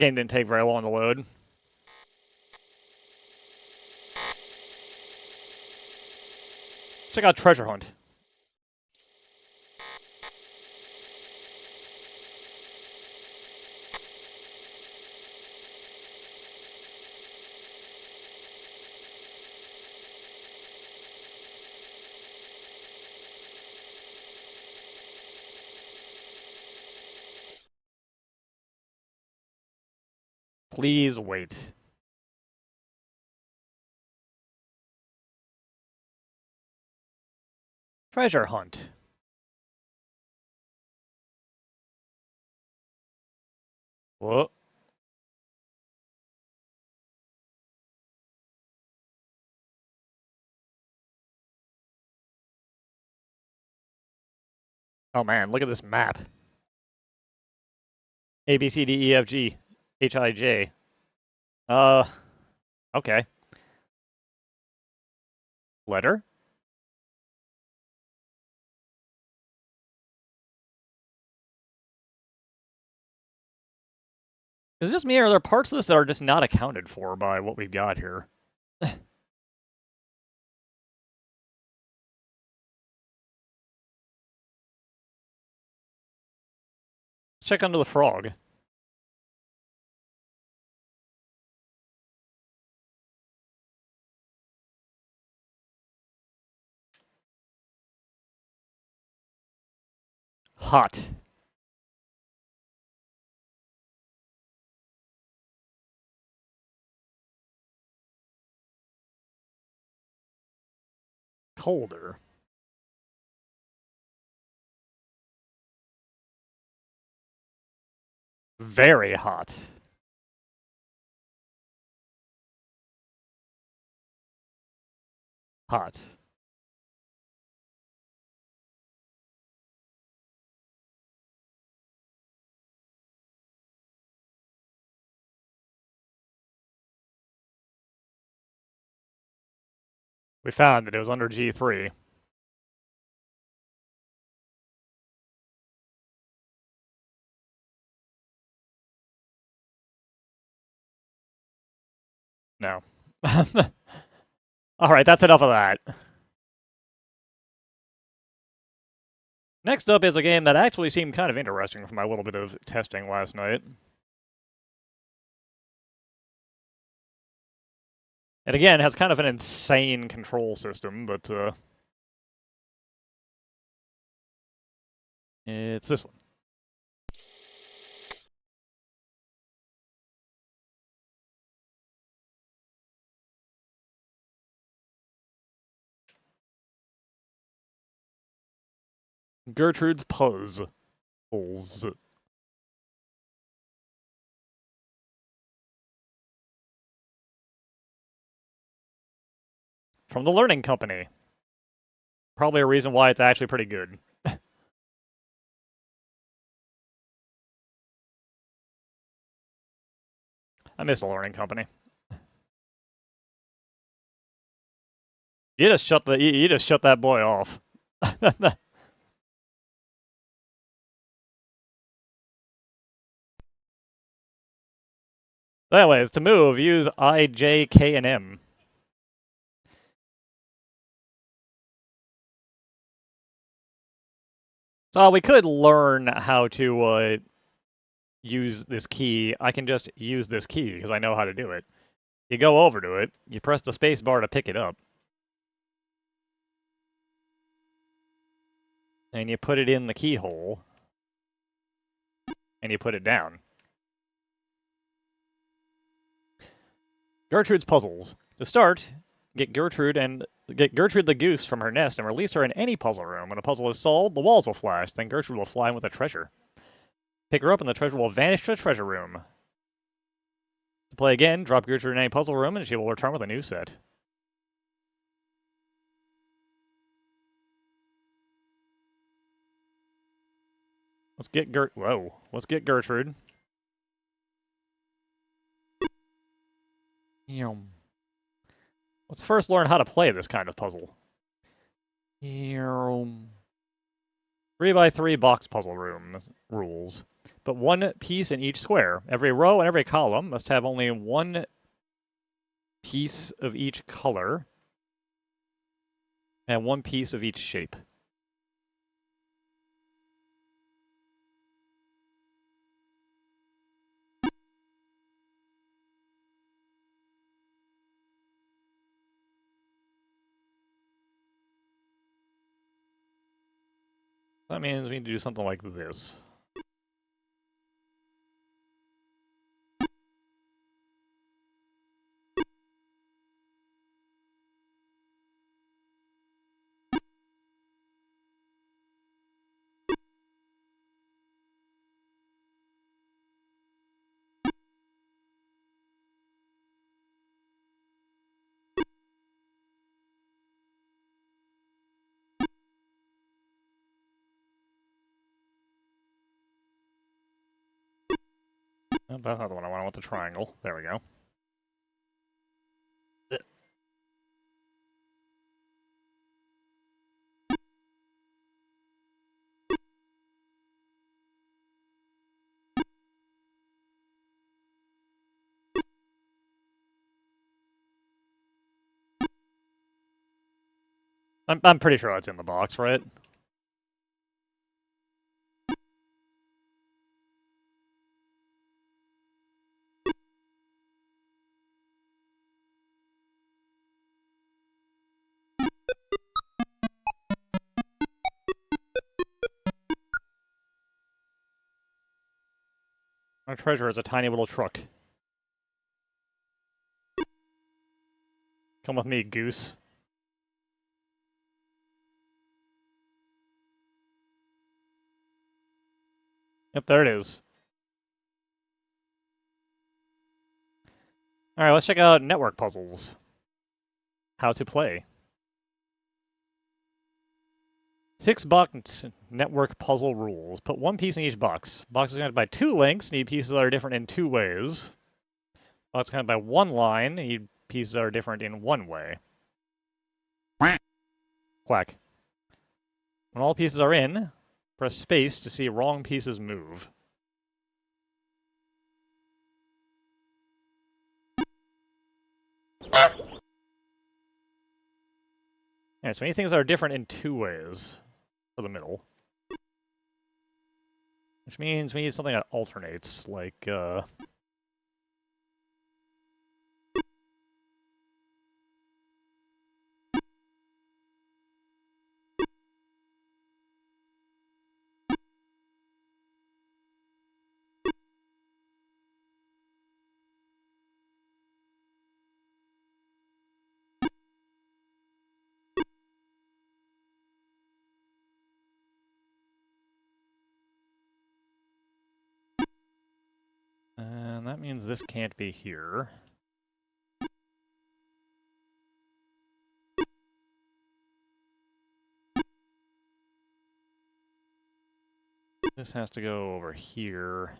[SPEAKER 1] Game didn't take very long to load. Check out Treasure Hunt. Please wait. Treasure Hunt. Whoa. Oh man, look at this map. A, B, C, D, E, F, G, H, I, J. Okay. Letter? Is it just me, or are there parts of this that are just not accounted for by what we've got here? Check under the frog. Hot. Colder. Very hot. Hot. We found that it was under G3. No. Alright, that's enough of that. Next up is a game that actually seemed kind of interesting from my little bit of testing last night. And again, has kind of an insane control system, but it's this one. Gertrude's Puzzles. From the Learning Company. Probably a reason why it's actually pretty good. I miss the Learning Company. You just shut that boy off. Anyways, to move, use I, J, K, and M. So we could learn how to use this key. I can just use this key because I know how to do it. You go over to it, you press the space bar to pick it up. And you put it in the keyhole. And you put it down. Gertrude's Puzzles. To start, get Gertrude the goose from her nest and release her in any puzzle room. When a puzzle is solved, the walls will flash. Then Gertrude will fly in with a treasure. Pick her up and the treasure will vanish to the treasure room. To play again, drop Gertrude in any puzzle room and she will return with a new set. Let's get Gertrude. Let's first learn how to play this kind of puzzle. 3x3 box puzzle room rules. But one piece in each square. Every row and every column must have only one piece of each color and one piece of each shape. That means we need to do something like this. Oh, that's not the one I want. I want the triangle. There we go. I'm pretty sure it's in the box, right? Our treasure is a tiny little truck. Come with me, goose. Yep, there it is. Alright, let's check out network puzzles. How to play. 6-box network puzzle rules. Put one piece in each box. Box is connected by 2 links. Need pieces that are different in 2 ways. Box is connected by 1 line. Need pieces that are different in 1 way. Quack. When all pieces are in, press space to see wrong pieces move. Yeah, so many things that are different in 2 ways for the middle. Which means we need something that alternates, like, and that means this can't be here. This has to go over here.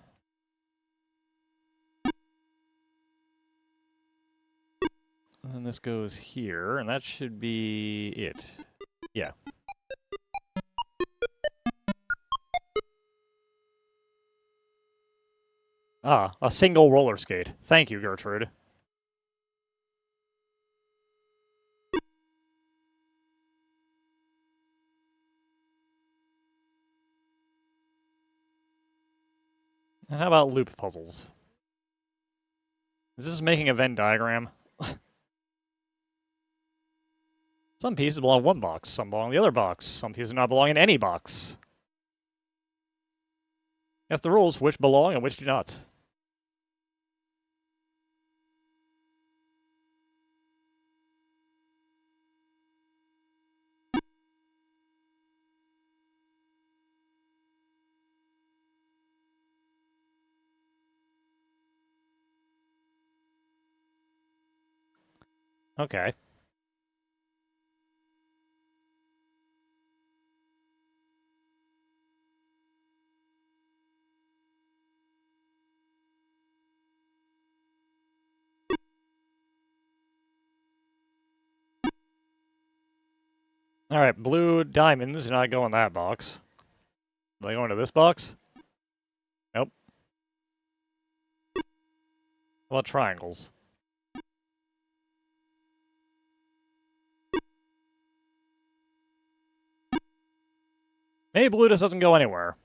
[SPEAKER 1] And then this goes here, and that should be it. Yeah. Ah, a single roller skate. Thank you, Gertrude. And how about loop puzzles? Is this making a Venn diagram? Some pieces belong in one box, some belong in the other box, some pieces do not belong in any box. That's the rules for which belong and which do not. Okay. Alright, blue diamonds do not go in that box. Do they go into this box? Nope. How about triangles? Maybe blue just doesn't go anywhere.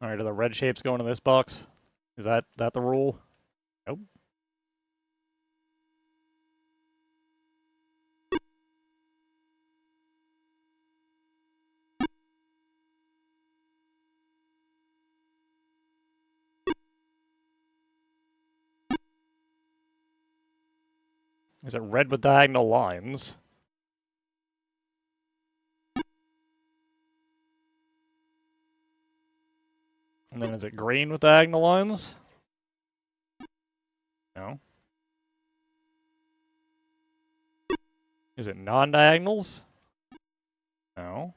[SPEAKER 1] Alright, do the red shapes go into this box? Is that the rule? Nope. Is it red with diagonal lines? And then is it green with diagonal lines? No. Is it non-diagonals? No.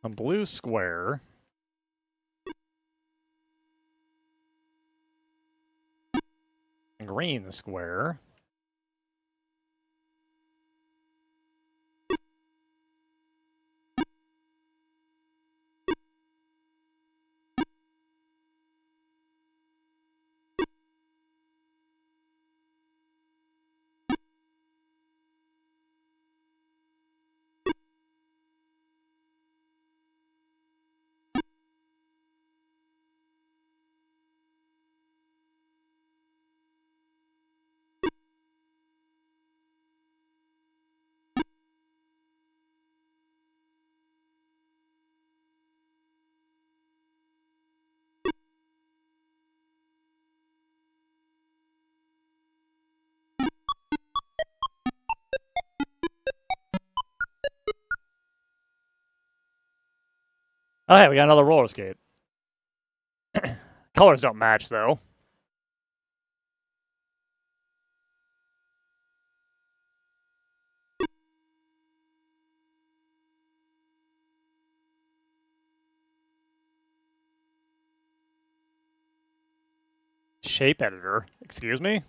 [SPEAKER 1] A blue square. A green square. Oh, hey, we got another roller skate. Colors don't match, though. Shape editor. Excuse me?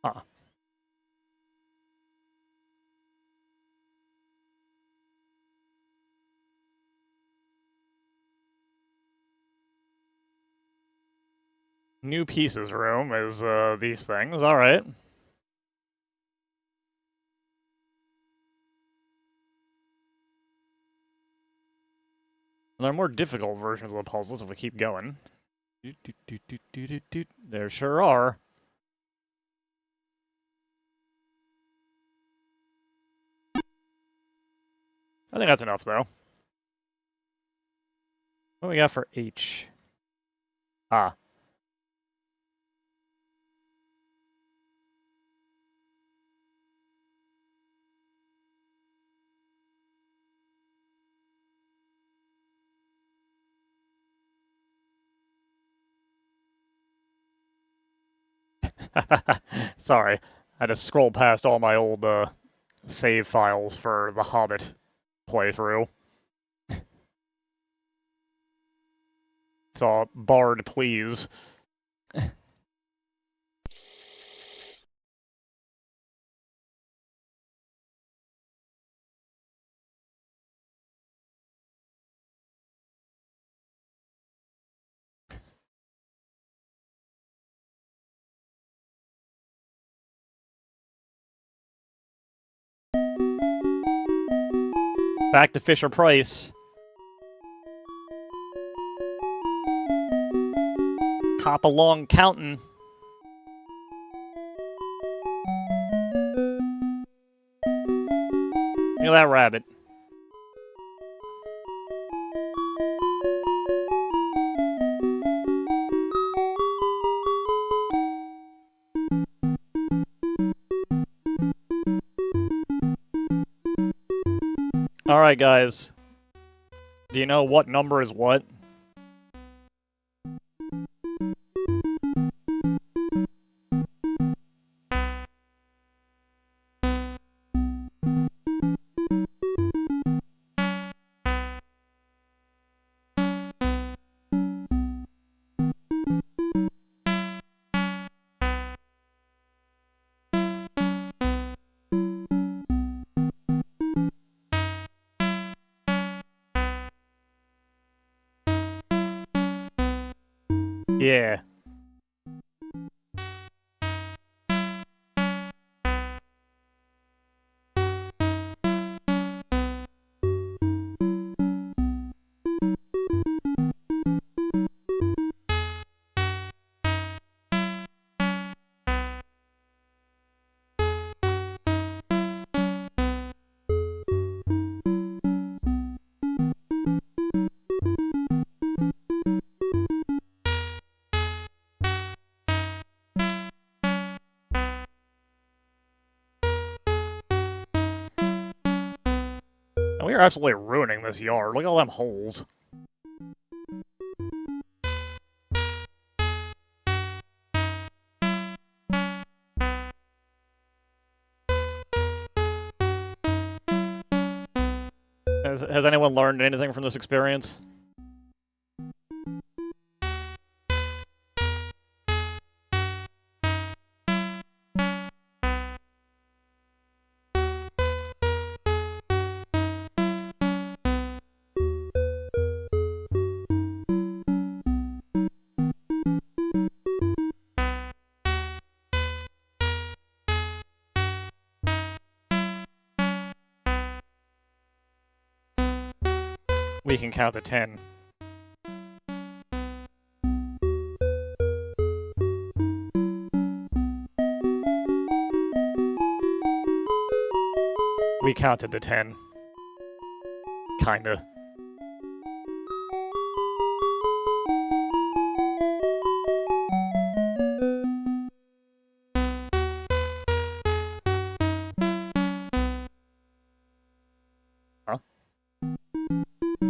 [SPEAKER 1] Huh. New pieces room is these things. All right. There are more difficult versions of the puzzles if we keep going. There sure are. I think that's enough, though. What do we got for H? Ah. Sorry. I had to scroll past all my old save files for the Hobbit playthrough. Saw Bard, please. Back to Fisher Price. Hop along counting. Look at that rabbit. Alright, guys. Do you know what number is what? Yeah. We are absolutely ruining this yard. Look at all them holes. Has anyone learned anything from this experience? We can count to 10. We counted to 10. Kinda.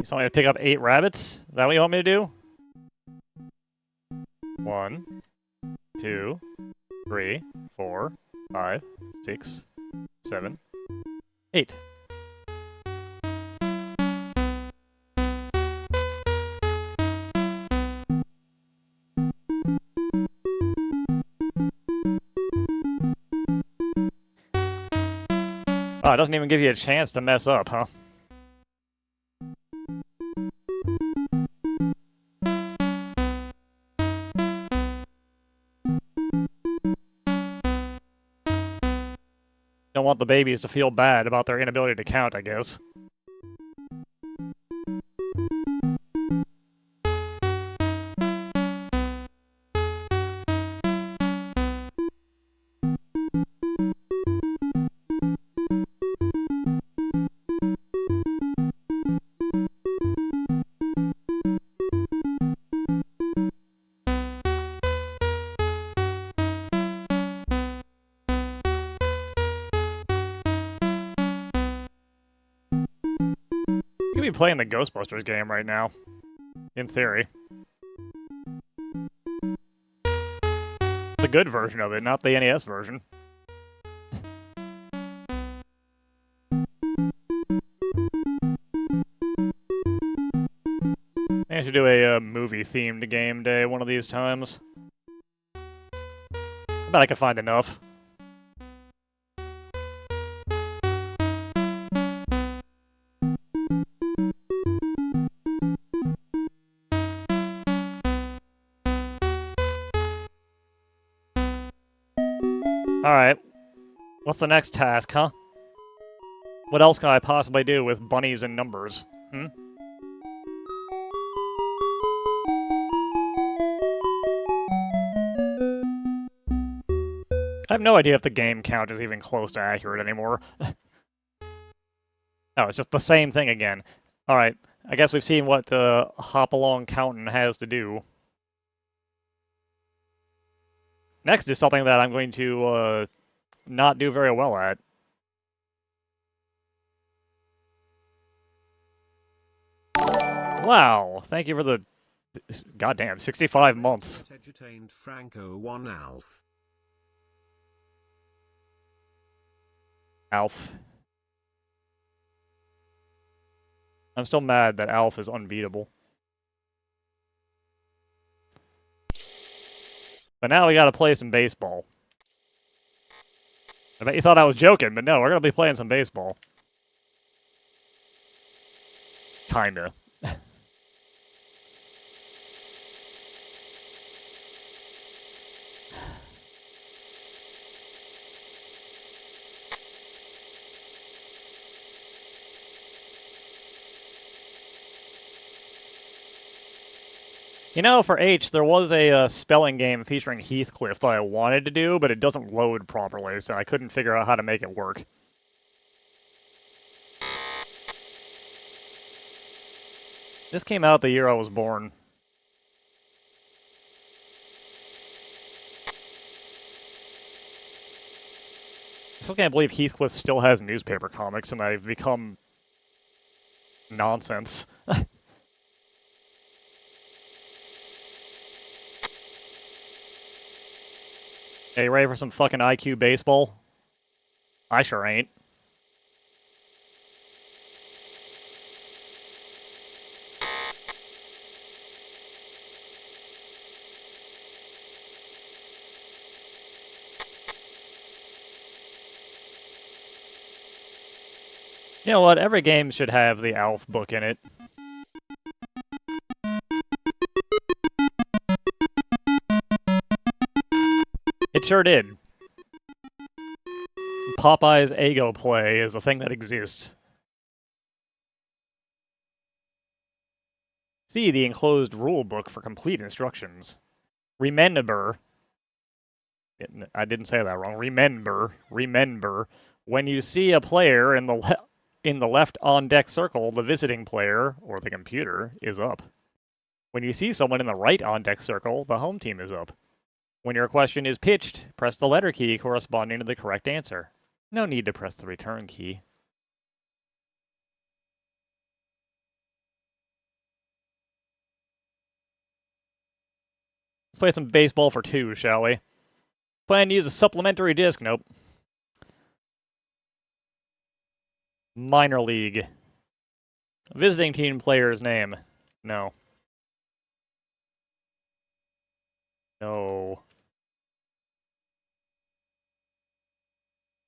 [SPEAKER 1] You just want me to pick up 8 rabbits? Is that what you want me to do? 1, 2, 3, 4, 5, 6, 7, 8. Oh, it doesn't even give you a chance to mess up, huh? Don't want the babies to feel bad about their inability to count, I guess. You could be playing the Ghostbusters game right now. In theory. The good version of it, not the NES version. I should do a movie-themed game day one of these times. I bet I could find enough. Alright. What's the next task, huh? What else can I possibly do with bunnies and numbers? Hmm? I have no idea if the game count is even close to accurate anymore. Oh, it's just the same thing again. Alright, I guess we've seen what the hop-along counting has to do. Next is something that I'm going to, not do very well at. Wow, thank you for the... goddamn, 65 months. Alf. I'm still mad that Alf is unbeatable. But now we gotta play some baseball. I bet you thought I was joking, but no, we're gonna be playing some baseball. Kinda. You know, for H, there was a spelling game featuring Heathcliff that I wanted to do, but it doesn't load properly, so I couldn't figure out how to make it work. This came out the year I was born. I still can't believe Heathcliff still has newspaper comics and they've become nonsense. Hey, you ready for some fucking IQ baseball? I sure ain't. You know what? Every game should have the Alf book in it. It sure did. Popeye's Ego Play is a thing that exists. See the enclosed rule book for complete instructions. Remember, I didn't say that wrong. Remember, when you see a player in the left on-deck circle, the visiting player, or the computer, is up. When you see someone in the right on-deck circle, the home team is up. When your question is pitched, press the letter key corresponding to the correct answer. No need to press the return key. play some baseball for 2, shall we? Plan to use a supplementary disc? Nope. Minor league. Visiting team player's name? No. No.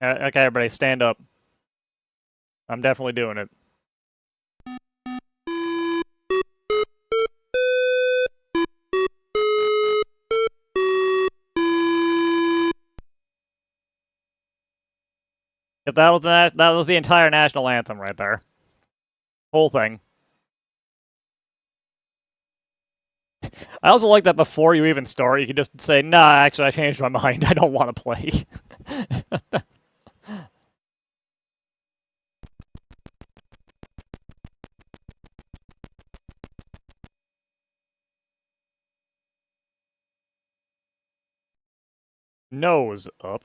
[SPEAKER 1] Okay, everybody, stand up. I'm definitely doing it. If that was the entire national anthem right there. Whole thing. I also like that before you even start, you can just say, nah, actually, I changed my mind. I don't want to play. Nose up.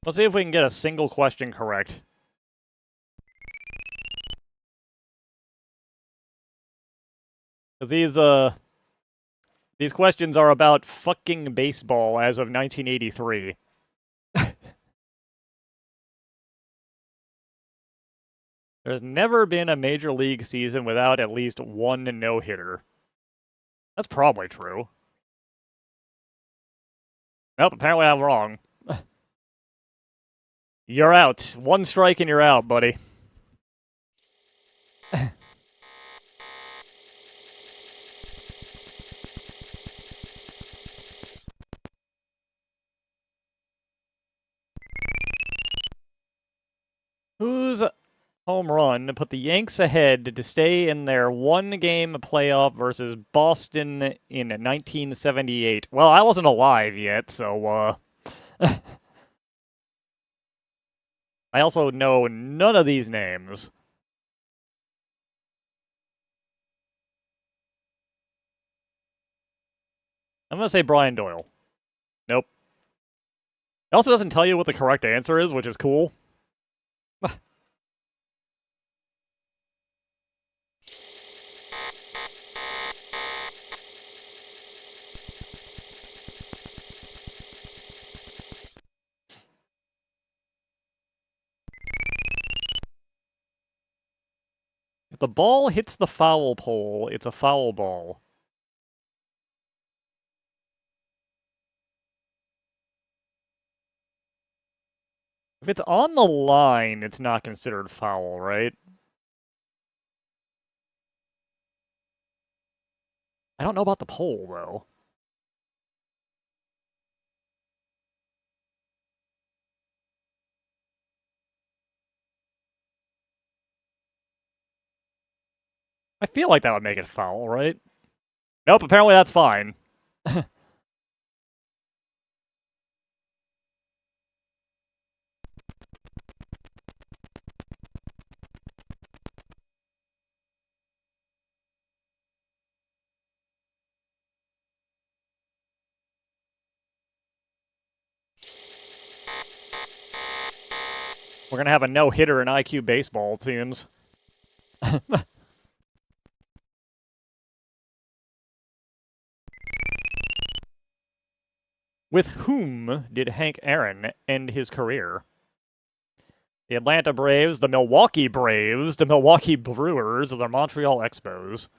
[SPEAKER 1] Let's see if we can get a single question correct. These questions are about fucking baseball as of 1983. There's never been a major league season without at least one no-hitter. That's probably true. Nope, apparently I'm wrong. You're out. One strike and you're out, buddy. Whose home run put the Yanks ahead to stay in their one-game playoff versus Boston in 1978? Well, I wasn't alive yet, so, I also know none of these names. I'm gonna say Brian Doyle. Nope. It also doesn't tell you what the correct answer is, which is cool. If the ball hits the foul pole, it's a foul ball. If it's on the line, it's not considered foul, right? I don't know about the pole, though. I feel like that would make it foul, right? Nope, apparently that's fine. We're gonna have a no-hitter in IQ baseball, it seems. With whom did Hank Aaron end his career? The Atlanta Braves, the Milwaukee Braves, the Milwaukee Brewers, or the Montreal Expos?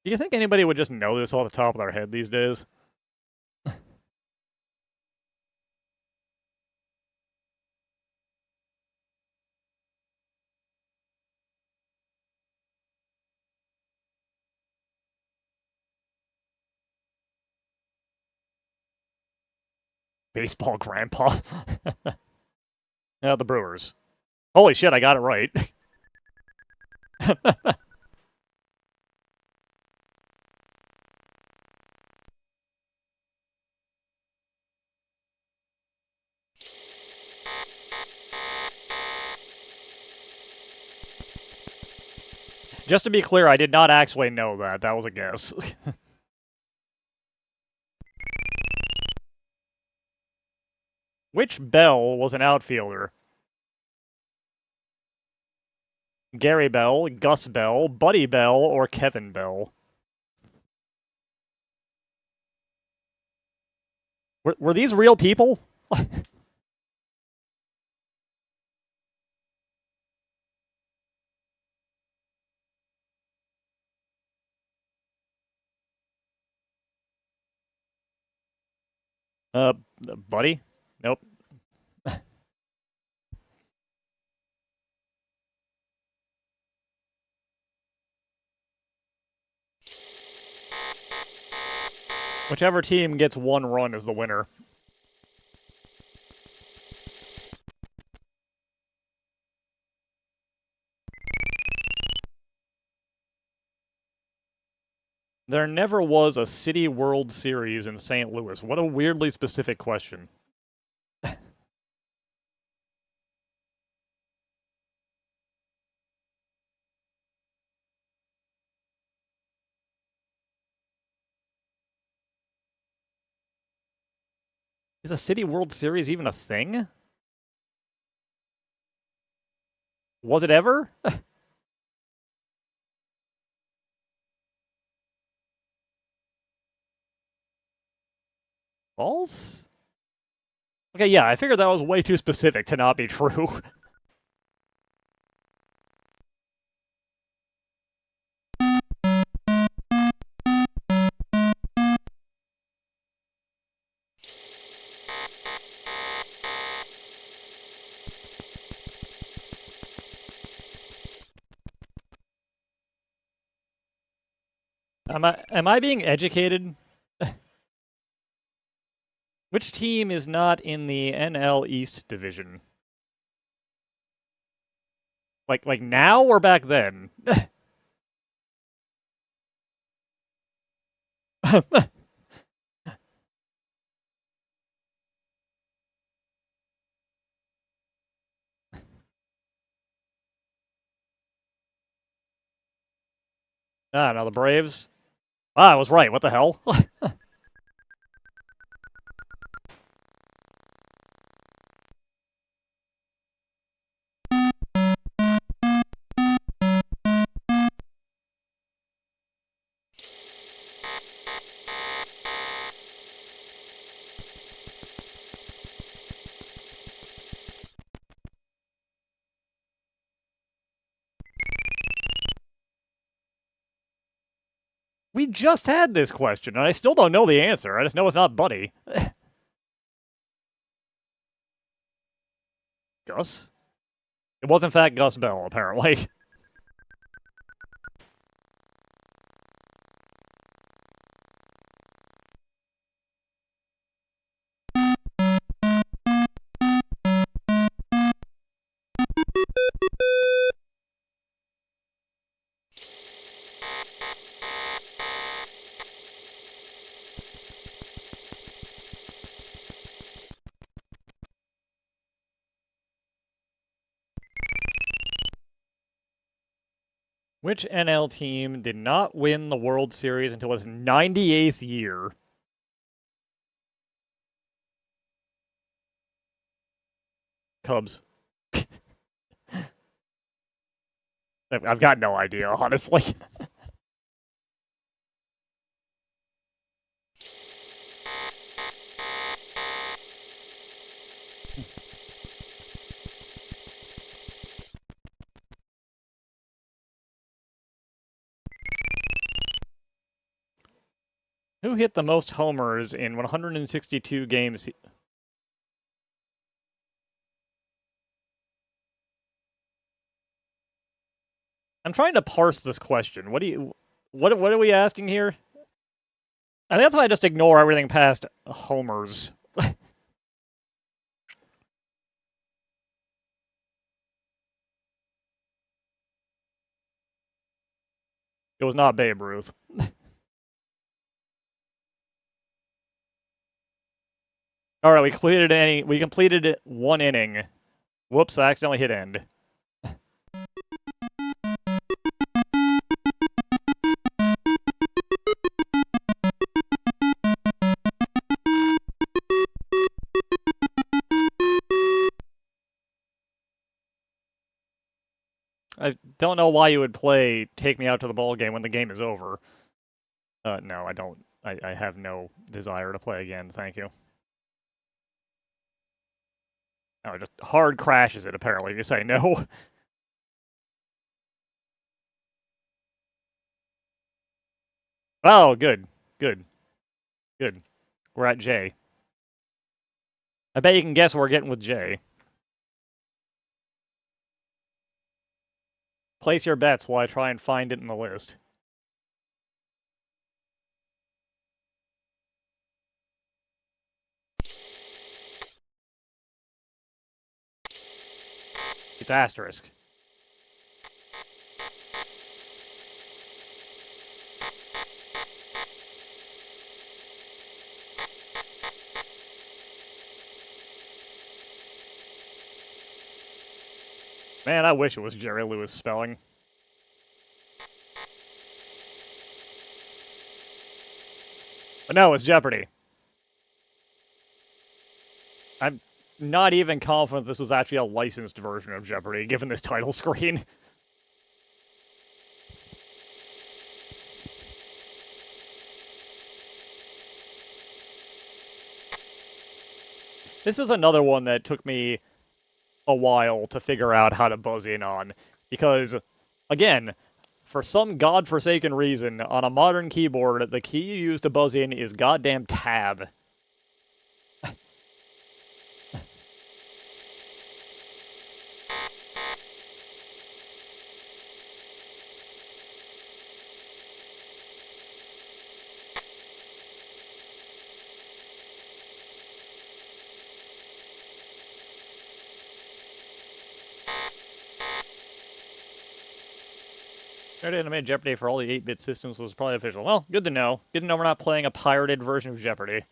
[SPEAKER 1] Do you think anybody would just know this off the top of their head these days? Baseball grandpa. Yeah, the Brewers. Holy shit, I got it right. Just to be clear, I did not actually know that. That was a guess. Which Bell was an outfielder? Gary Bell, Gus Bell, Buddy Bell, or Kevin Bell? Were these real people? Uh, Buddy? Nope. Whichever team gets one run is the winner. There never was a City World Series in St. Louis. What a weirdly specific question. Is a City World Series even a thing? Was it ever? False? Okay, yeah, I figured that was way too specific to not be true. Am I being educated? Which team is not in the NL East division? Like now or back then? Ah, no, the Braves. Ah, I was right. What the hell? We just had this question, and I still don't know the answer. I just know it's not Buddy. Gus? It was, in fact, Gus Bell, apparently. Which NL team did not win the World Series until its 98th year? Cubs. I've got no idea, honestly. Who hit the most homers in 162 games? I'm trying to parse this question. What are we asking here? I think that's why I just ignore everything past homers. It was not Babe Ruth. All right, we completed one inning. Whoops, I accidentally hit end. I don't know why you would play Take Me Out to the Ball Game when the game is over. No, I don't. I have no desire to play again, thank you. Oh, it just hard crashes it, apparently, if you say no. Oh, good. Good. Good. We're at J. I bet you can guess what we're getting with J. Place your bets while I try and find it in the list. It's asterisk. Man, I wish it was Jerry Lewis spelling. But no, it's Jeopardy. I'm not even confident this was actually a licensed version of Jeopardy, given this title screen. This is another one that took me a while to figure out how to buzz in on, because, again, for some godforsaken reason, on a modern keyboard, the key you use to buzz in is goddamn tab. Animated Jeopardy for all the 8-bit systems was probably official. Well, good to know. Good to know we're not playing a pirated version of Jeopardy.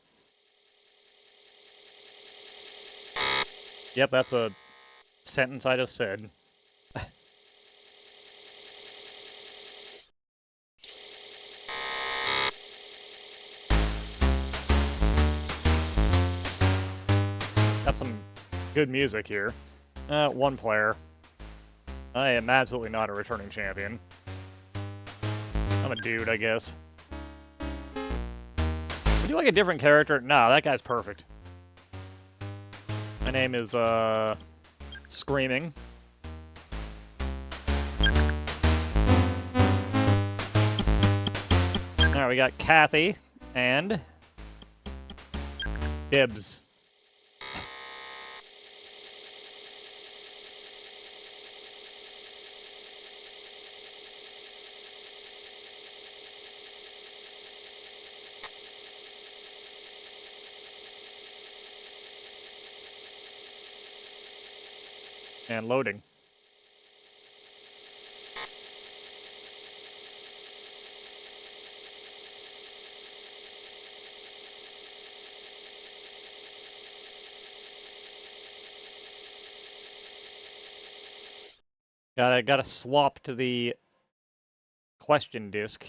[SPEAKER 1] Yep, that's a sentence I just said. Got some good music here. One player. I am absolutely not a returning champion. I'm a dude, I guess. Would you like a different character? Nah, that guy's perfect. My name is, Screaming. Alright, we got Kathy and Dibs. And loading. Gotta swap to the question disc.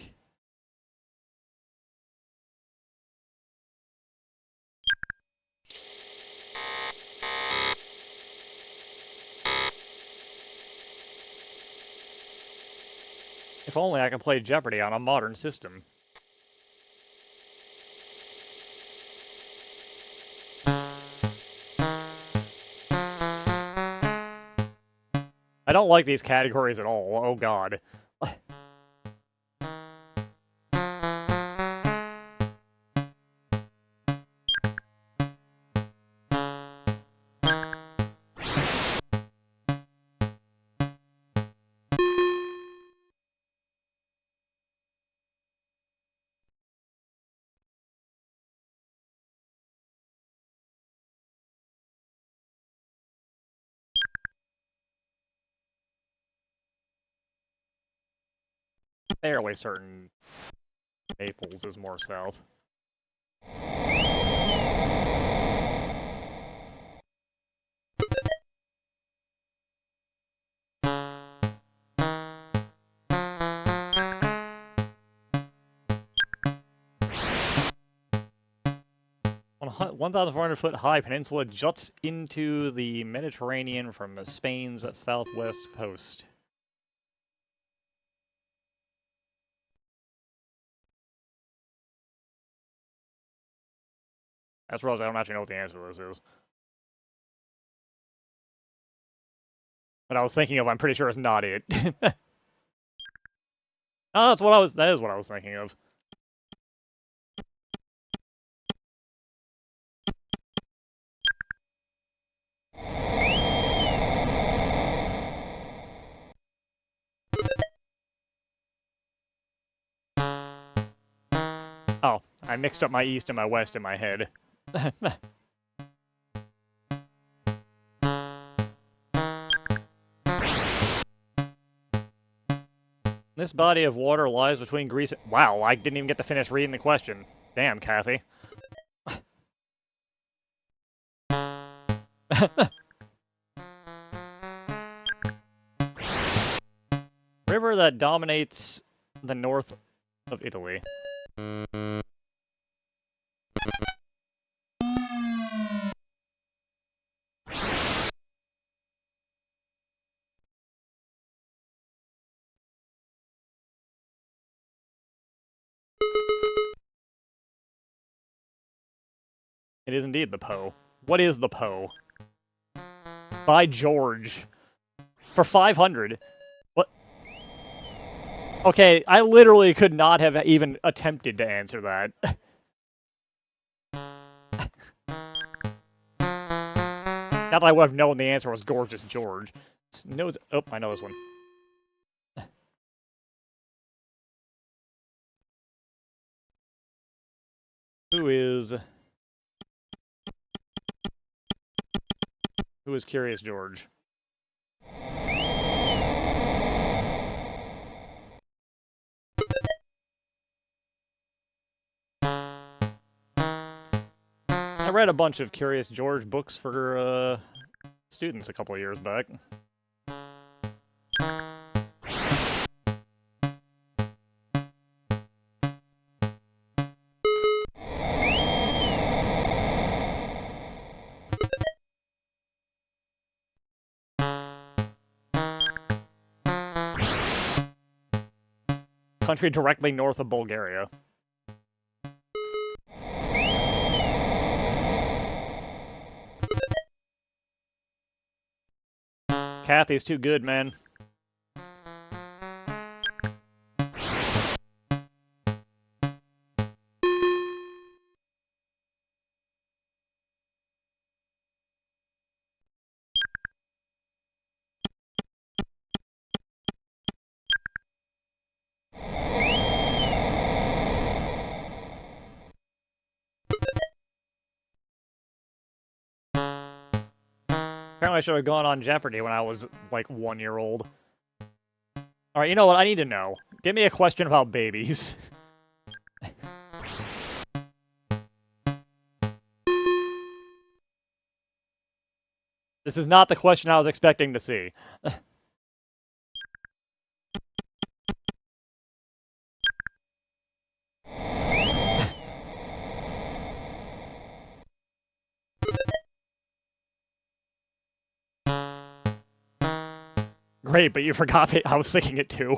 [SPEAKER 1] If only I could play Jeopardy on a modern system. I don't like these categories at all. Oh god. Fairly certain Naples is more south. On a 1,400-foot high peninsula juts into the Mediterranean from Spain's southwest coast. That's what I don't actually know what the answer to this is. But I was thinking of, I'm pretty sure it's not it. Oh, that is what I was thinking of. Oh, I mixed up my east and my west in my head. This body of water lies between Greece and... Wow, I didn't even get to finish reading the question. Damn, Kathy. River that dominates the north of Italy. It is indeed the Po. What is the Po? By George. For 500. What? Okay, I literally could not have even attempted to answer that. Not that I would have known the answer was Gorgeous George. Oh, I know this one. Who is Curious George? I read a bunch of Curious George books for students a couple of years back. Country directly north of Bulgaria. Kathy's too good, man. Apparently I should have gone on Jeopardy when I was, like, 1 year old. Alright, you know what? I need to know. Give me a question about babies. This is not the question I was expecting to see. Great, but you forgot it. I was thinking it too.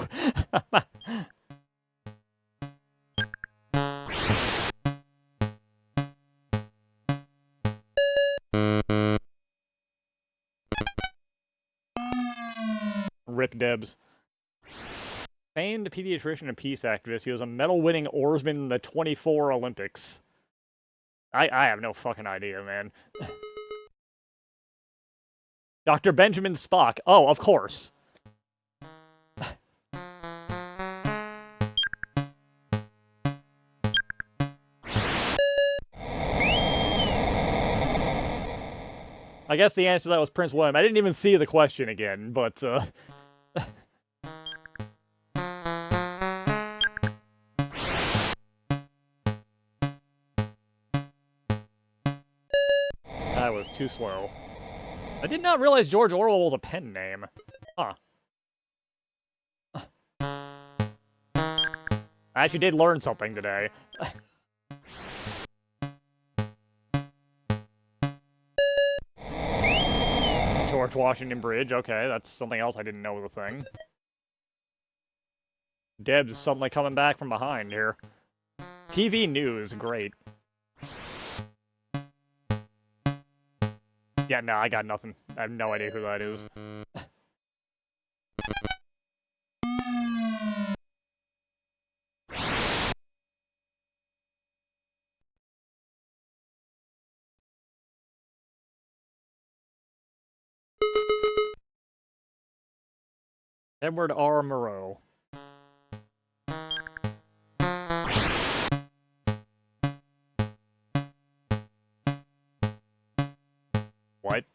[SPEAKER 1] Rip Debs. Famed pediatrician and peace activist, he was a medal-winning oarsman in the 24 Olympics. I have no fucking idea, man. Dr. Benjamin Spock. Oh, of course. I guess the answer to that was Prince William. I didn't even see the question again, but, that was too slow. I did not realize George Orwell was a pen name. Huh. I actually did learn something today. George Washington Bridge, okay, that's something else I didn't know was a thing. Deb's suddenly coming back from behind here. TV news, great. Yeah, no, I got nothing. I have no idea who that is. Edward R. Moreau. What?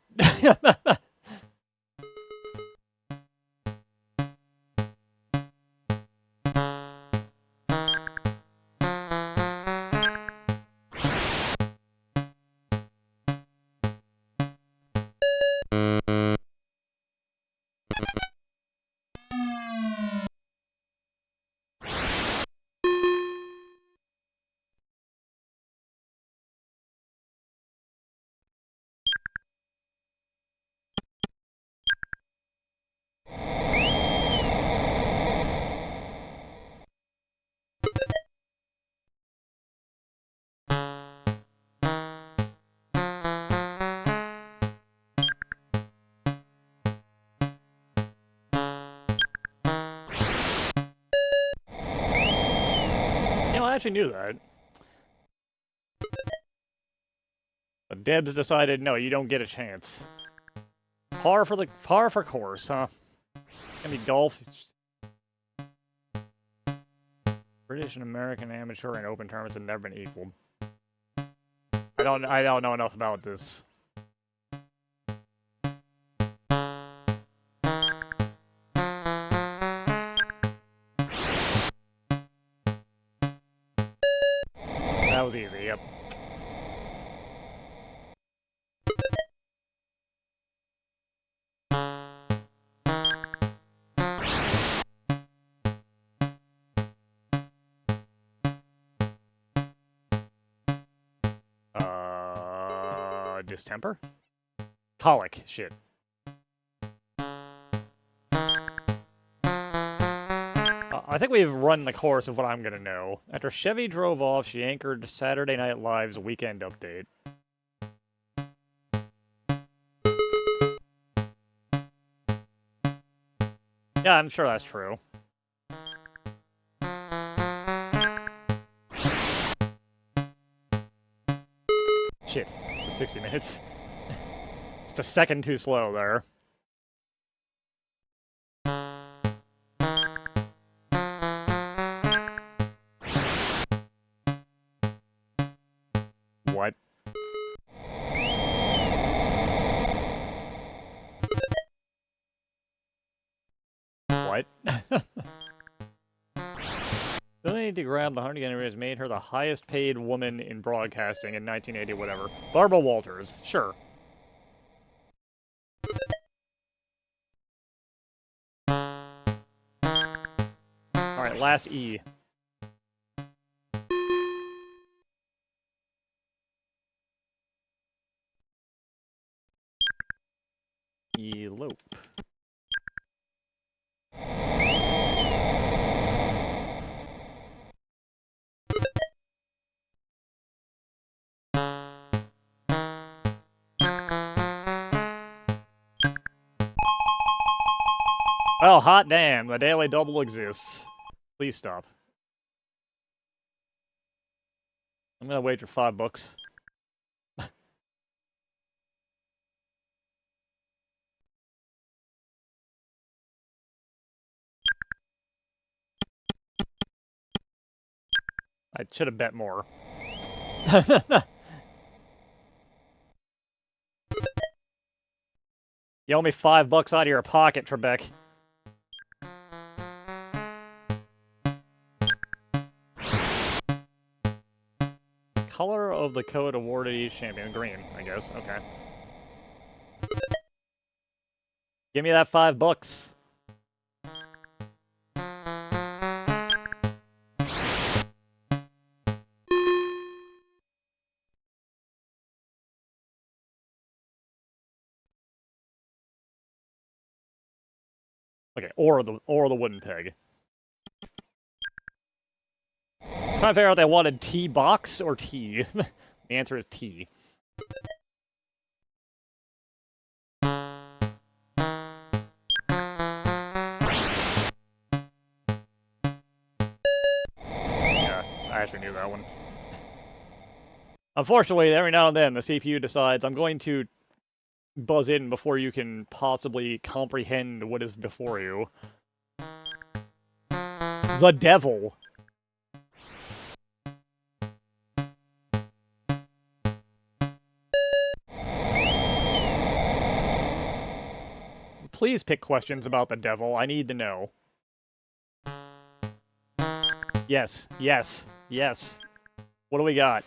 [SPEAKER 1] I actually knew that. But Debs decided, no, you don't get a chance. Par for course, huh? Gonna be golf. British and American amateur and open tournaments have never been equaled. I don't know enough about this. That was easy, yep. Distemper? Colic, shit. I think we've run the course of what I'm gonna know. After Chevy drove off, she anchored Saturday Night Live's Weekend Update. Yeah, I'm sure that's true. Shit, 60 minutes. Just a second too slow there. What? What? Ability to grab the 100 yen has made her the highest paid woman in broadcasting in 1980, whatever. Barbara Walters, sure. Alright, last E. Elope. Oh, hot damn, the Daily Double exists. Please stop. I'm gonna wager $5. I should have bet more. You owe me $5 out of your pocket, Trebek. Color of the coat awarded each champion. Green, I guess. Okay. Give me that $5. Okay, or the wooden peg. Trying to figure out if they wanted T box or T. The answer is T. actually knew that one. Unfortunately, every now and then, the CPU decides, I'm going to buzz in before you can possibly comprehend what is before you. The devil. Please pick questions about the devil. I need to know. Yes, yes, yes. What do we got?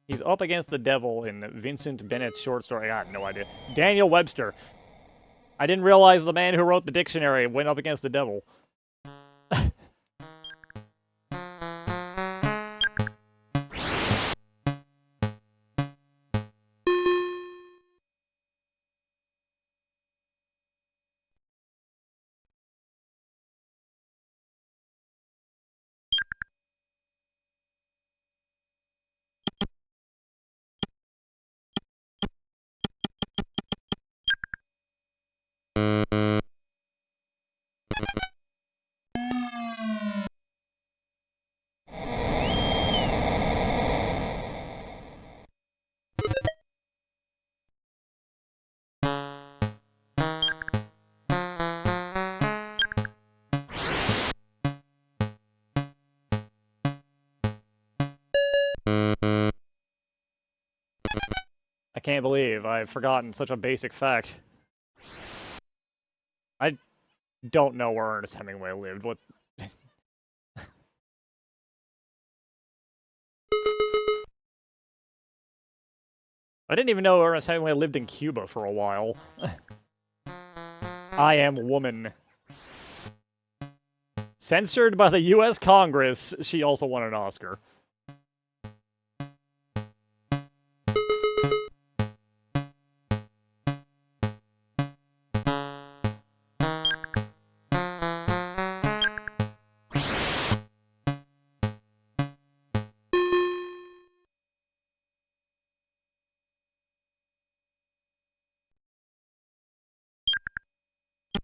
[SPEAKER 1] He's up against the devil in Vincent Bennett's short story. I have no idea. Daniel Webster. I didn't realize the man who wrote the dictionary went up against the devil. I can't believe I've forgotten such a basic fact. I don't know where Ernest Hemingway lived. What? I didn't even know Ernest Hemingway lived in Cuba for a while. I am woman. Censored by the U.S. Congress, she also won an Oscar.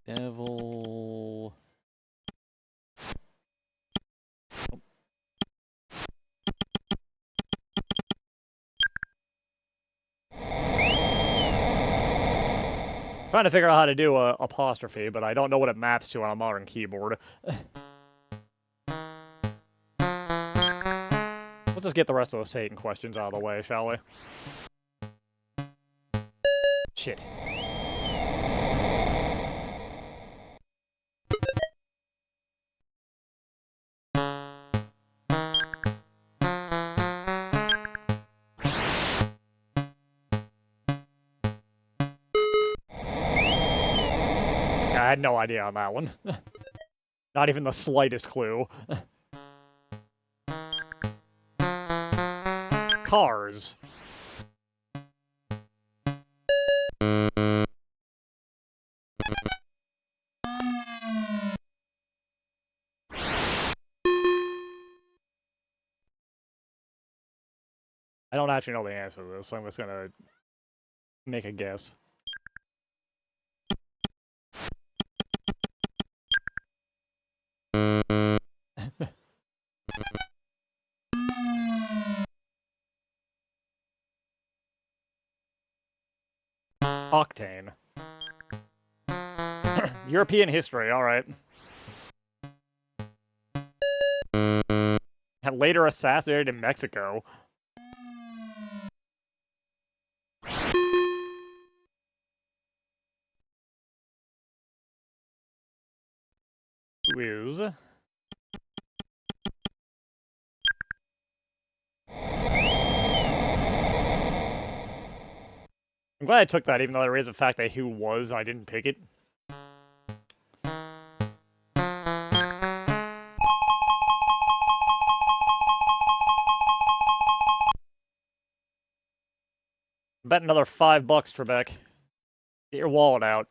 [SPEAKER 1] Devil... Trying to figure out how to do a apostrophe, but I don't know what it maps to on a modern keyboard. Let's just get the rest of the Satan questions out of the way, shall we? Shit. I had no idea on that one. Not even the slightest clue. Cars. I don't actually know the answer to this, so I'm just gonna make a guess. Octane. European history, alright. Later assassinated in Mexico. Who is... I'm glad I took that, even though there is a fact that who was, I didn't pick it. Bet another $5, Trebek. Get your wallet out.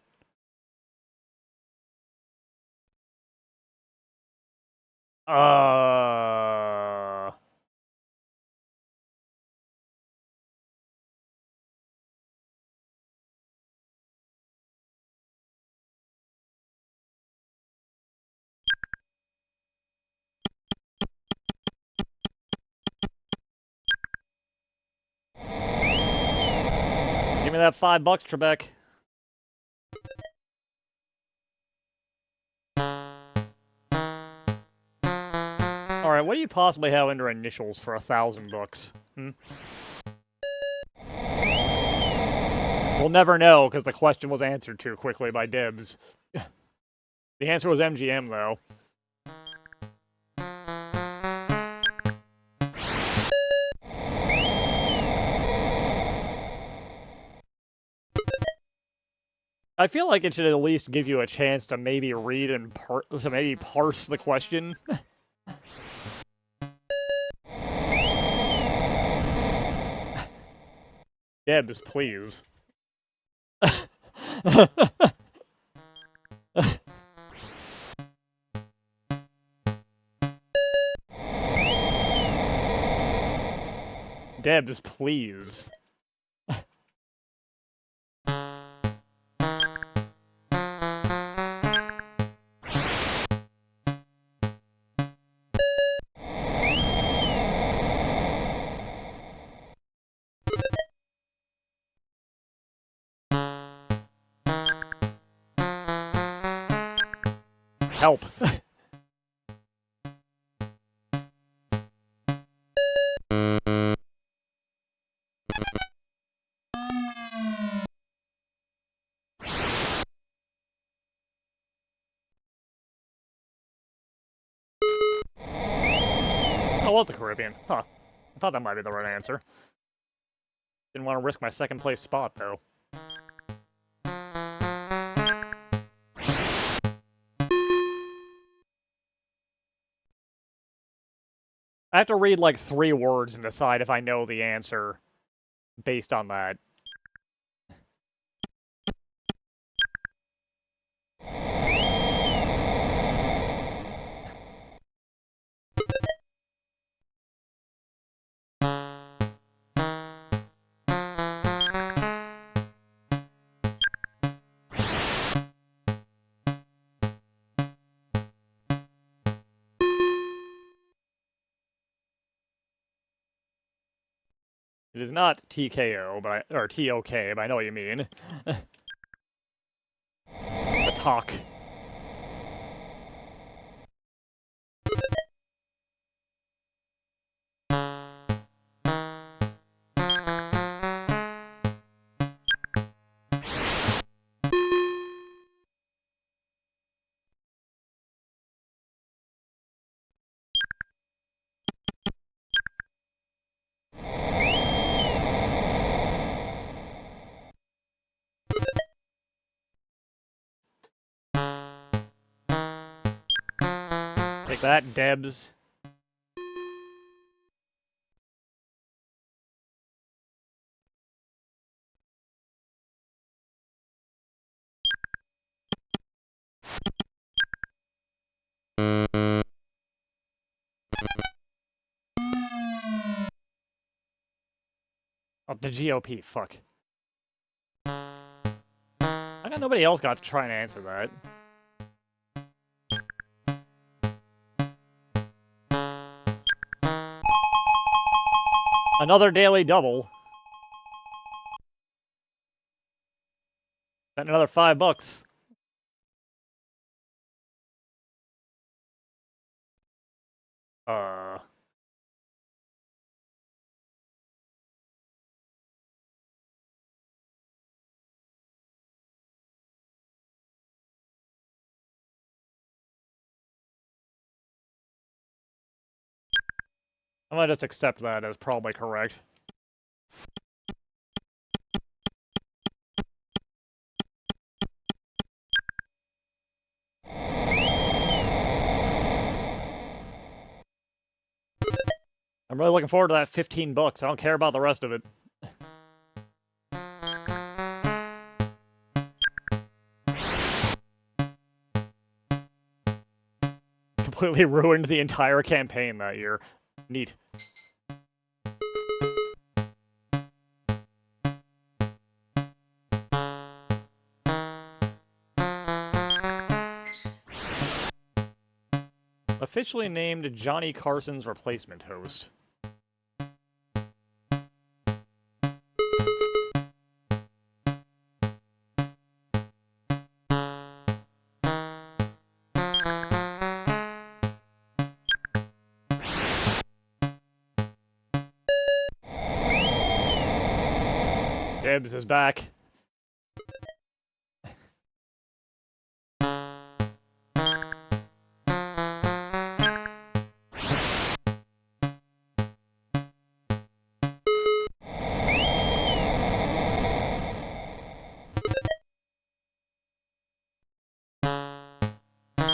[SPEAKER 1] me that $5, Trebek. Alright, what do you possibly have under initials for $1,000? We'll never know, because the question was answered too quickly by Dibs. The answer was MGM, though. I feel like it should at least give you a chance to maybe read and parse the question. Debs, please. Debs, please. Help. Oh, well, it's the Caribbean. Huh. I thought that might be the right answer. Didn't want to risk my second place spot, though. I have to read like 3 words and decide if I know the answer based on that. It is not TKO, or TOK, but I know what you mean. The talk. Take that, Debs. Oh, the GOP, fuck. I got nobody else got to try and answer that. Another daily double. Got another $5. I'm gonna just accept that as probably correct. I'm really looking forward to that $15. I don't care about the rest of it. Completely ruined the entire campaign that year. Neat. Officially named Johnny Carson's replacement host. Dibs is back.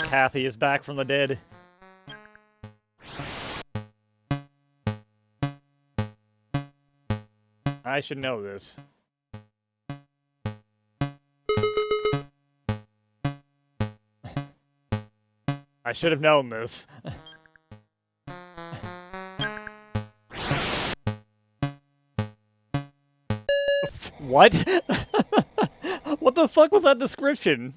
[SPEAKER 1] Kathy is back from the dead. I should know this. I should have known this. What? What the fuck was that description?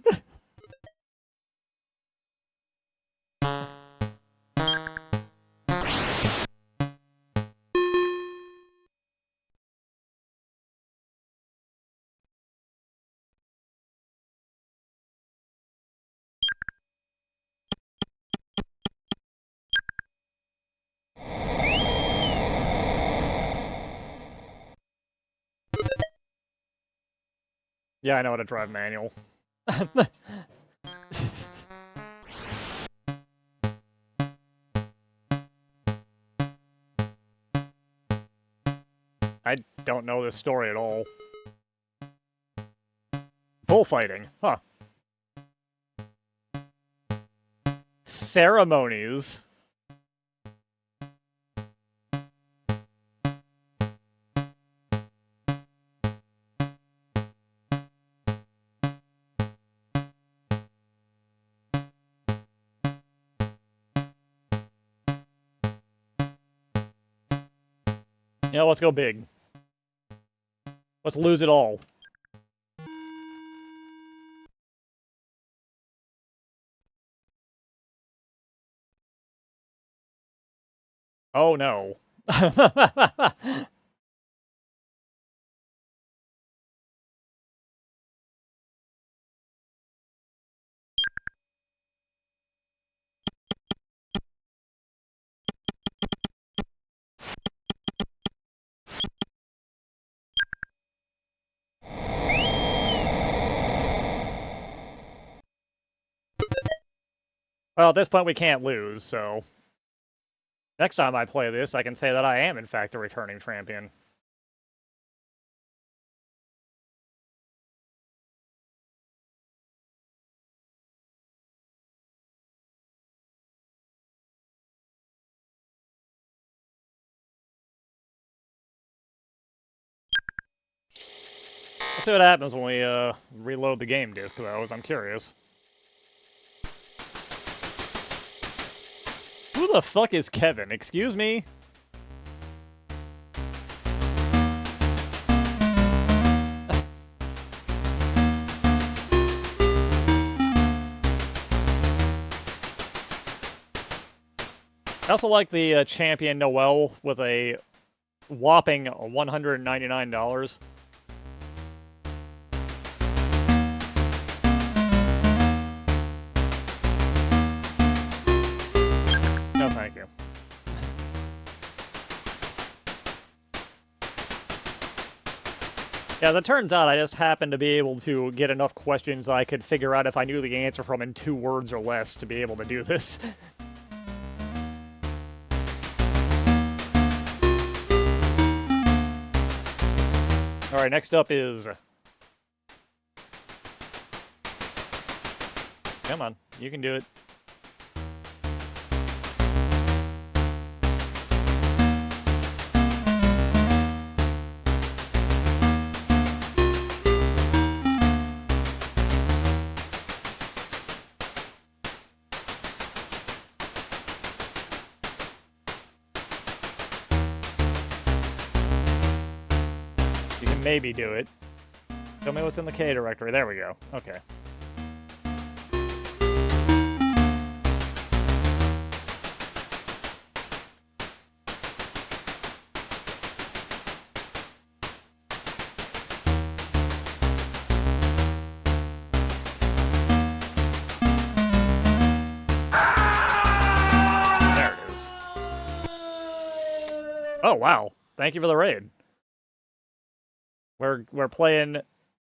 [SPEAKER 1] Yeah, I know how to drive manual. I don't know this story at all. Bullfighting, huh. Ceremonies. Yeah, let's go big. Let's lose it all. Oh no. Well, at this point we can't lose, so... Next time I play this, I can say that I am, in fact, a returning champion. Let's see what happens when we, reload the game disc, though, as I'm curious. Who the fuck is Kevin? Excuse me? I also like the champion Noel with a whopping $199. No, thank you. Yeah, as it turns out, I just happened to be able to get enough questions I could figure out if I knew the answer from in 2 words or less to be able to do this. Alright, next up is... Come on, you can do it. Maybe do it. Tell me what's in the K directory. There we go. Okay. There it is. Oh, wow. Thank you for the raid. We're playing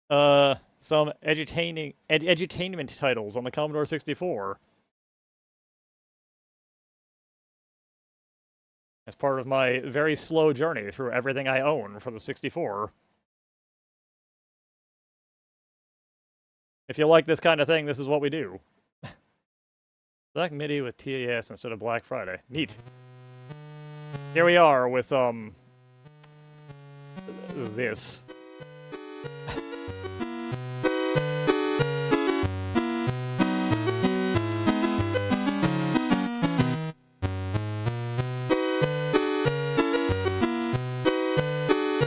[SPEAKER 1] some edutainment titles on the Commodore 64 as part of my very slow journey through everything I own for the 64. If you like this kind of thing, this is what we do. Black MIDI with TAS instead of Black Friday. Neat. Here we are with, this.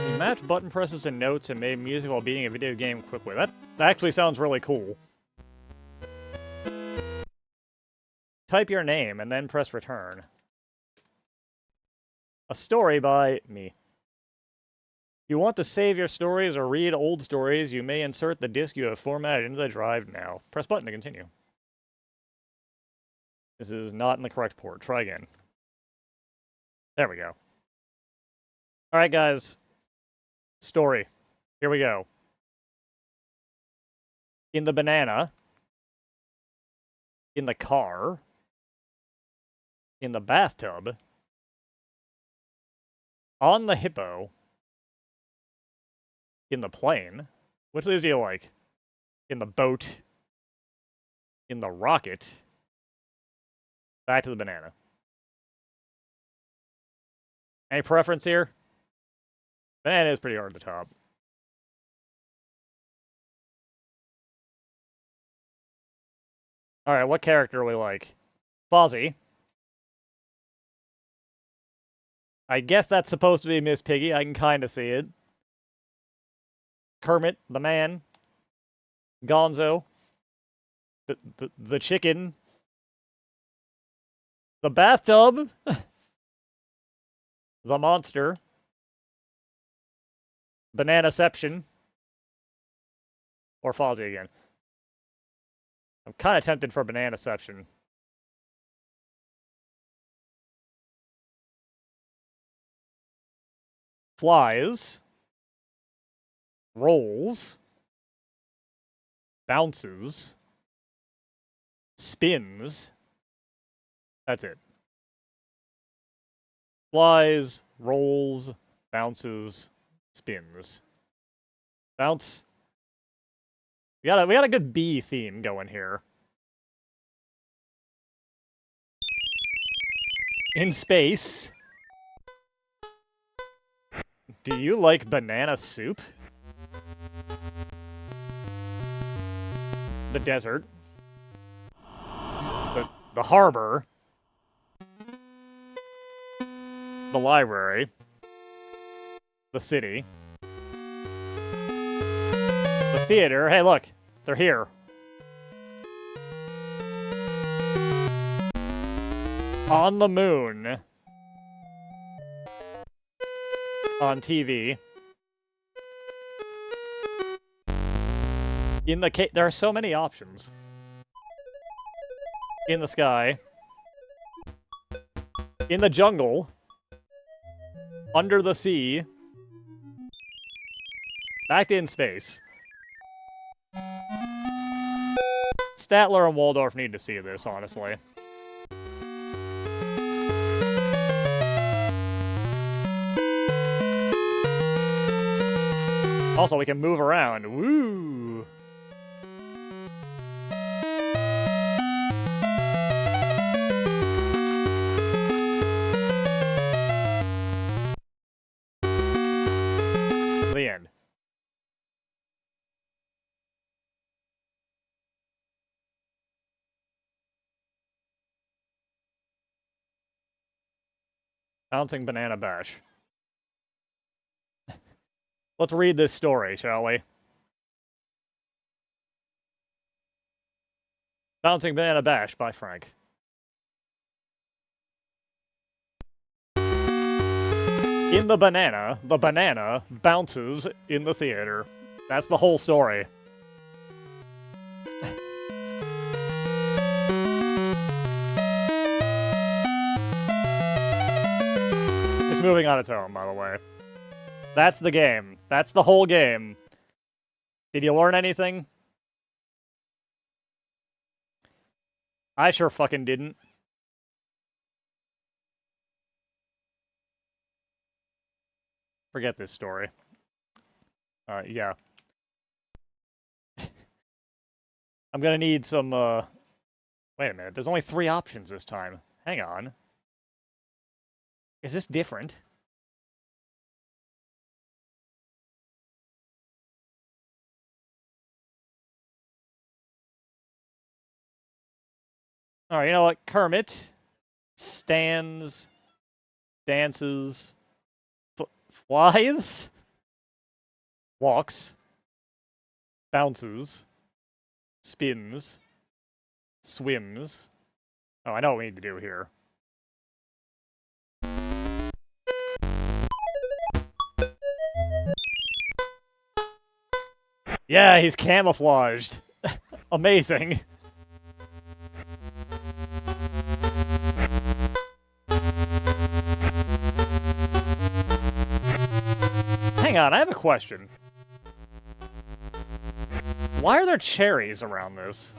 [SPEAKER 1] You match button presses to notes and made music while beating a video game quickly. That actually sounds really cool. Type your name and then press return. A story by me. If you want to save your stories or read old stories, you may insert the disk you have formatted into the drive now. Press button to continue. This is not in the correct port. Try again. There we go. Alright, guys. Story. Here we go. In the banana. In the car. In the bathtub. On the hippo. In the plane. Which of these do you like? In the boat. In the rocket. Back to the banana. Any preference here? Banana is pretty hard to top. Alright, what character do we like? Fozzie. I guess that's supposed to be Miss Piggy. I can kind of see it. Kermit, the man. Gonzo. The chicken. The bathtub. The monster. Bananaception. Or Fozzie again. I'm kind of tempted for Bananaception. Flies. Rolls. Bounces. Spins. That's it. Flies, rolls, bounces, spins. Bounce. We got a good B theme going here. In space. Do you like banana soup? The desert. The harbor. The library. The city. The theater. Hey, look. They're here. On the moon. On TV. In the there are so many options. In the sky. In the jungle. Under the sea. Back to in space. Statler and Waldorf need to see this, honestly. Also, we can move around. Woo! The end. Bouncing Banana Bash. Let's read this story, shall we? Bouncing Banana Bash by Frank. In the banana bounces in the theater. That's the whole story. It's moving on its own, by the way. That's the game. That's the whole game. Did you learn anything? I sure fucking didn't. Forget this story. Alright, yeah. I'm gonna need some, Wait a minute, there's only 3 options this time. Hang on. Is this different? Alright, you know what? Kermit stands, dances, flies, walks, bounces, spins, swims. Oh, I know what we need to do here. Yeah, he's camouflaged. Amazing. Hang on, I have a question. Why are there cherries around this?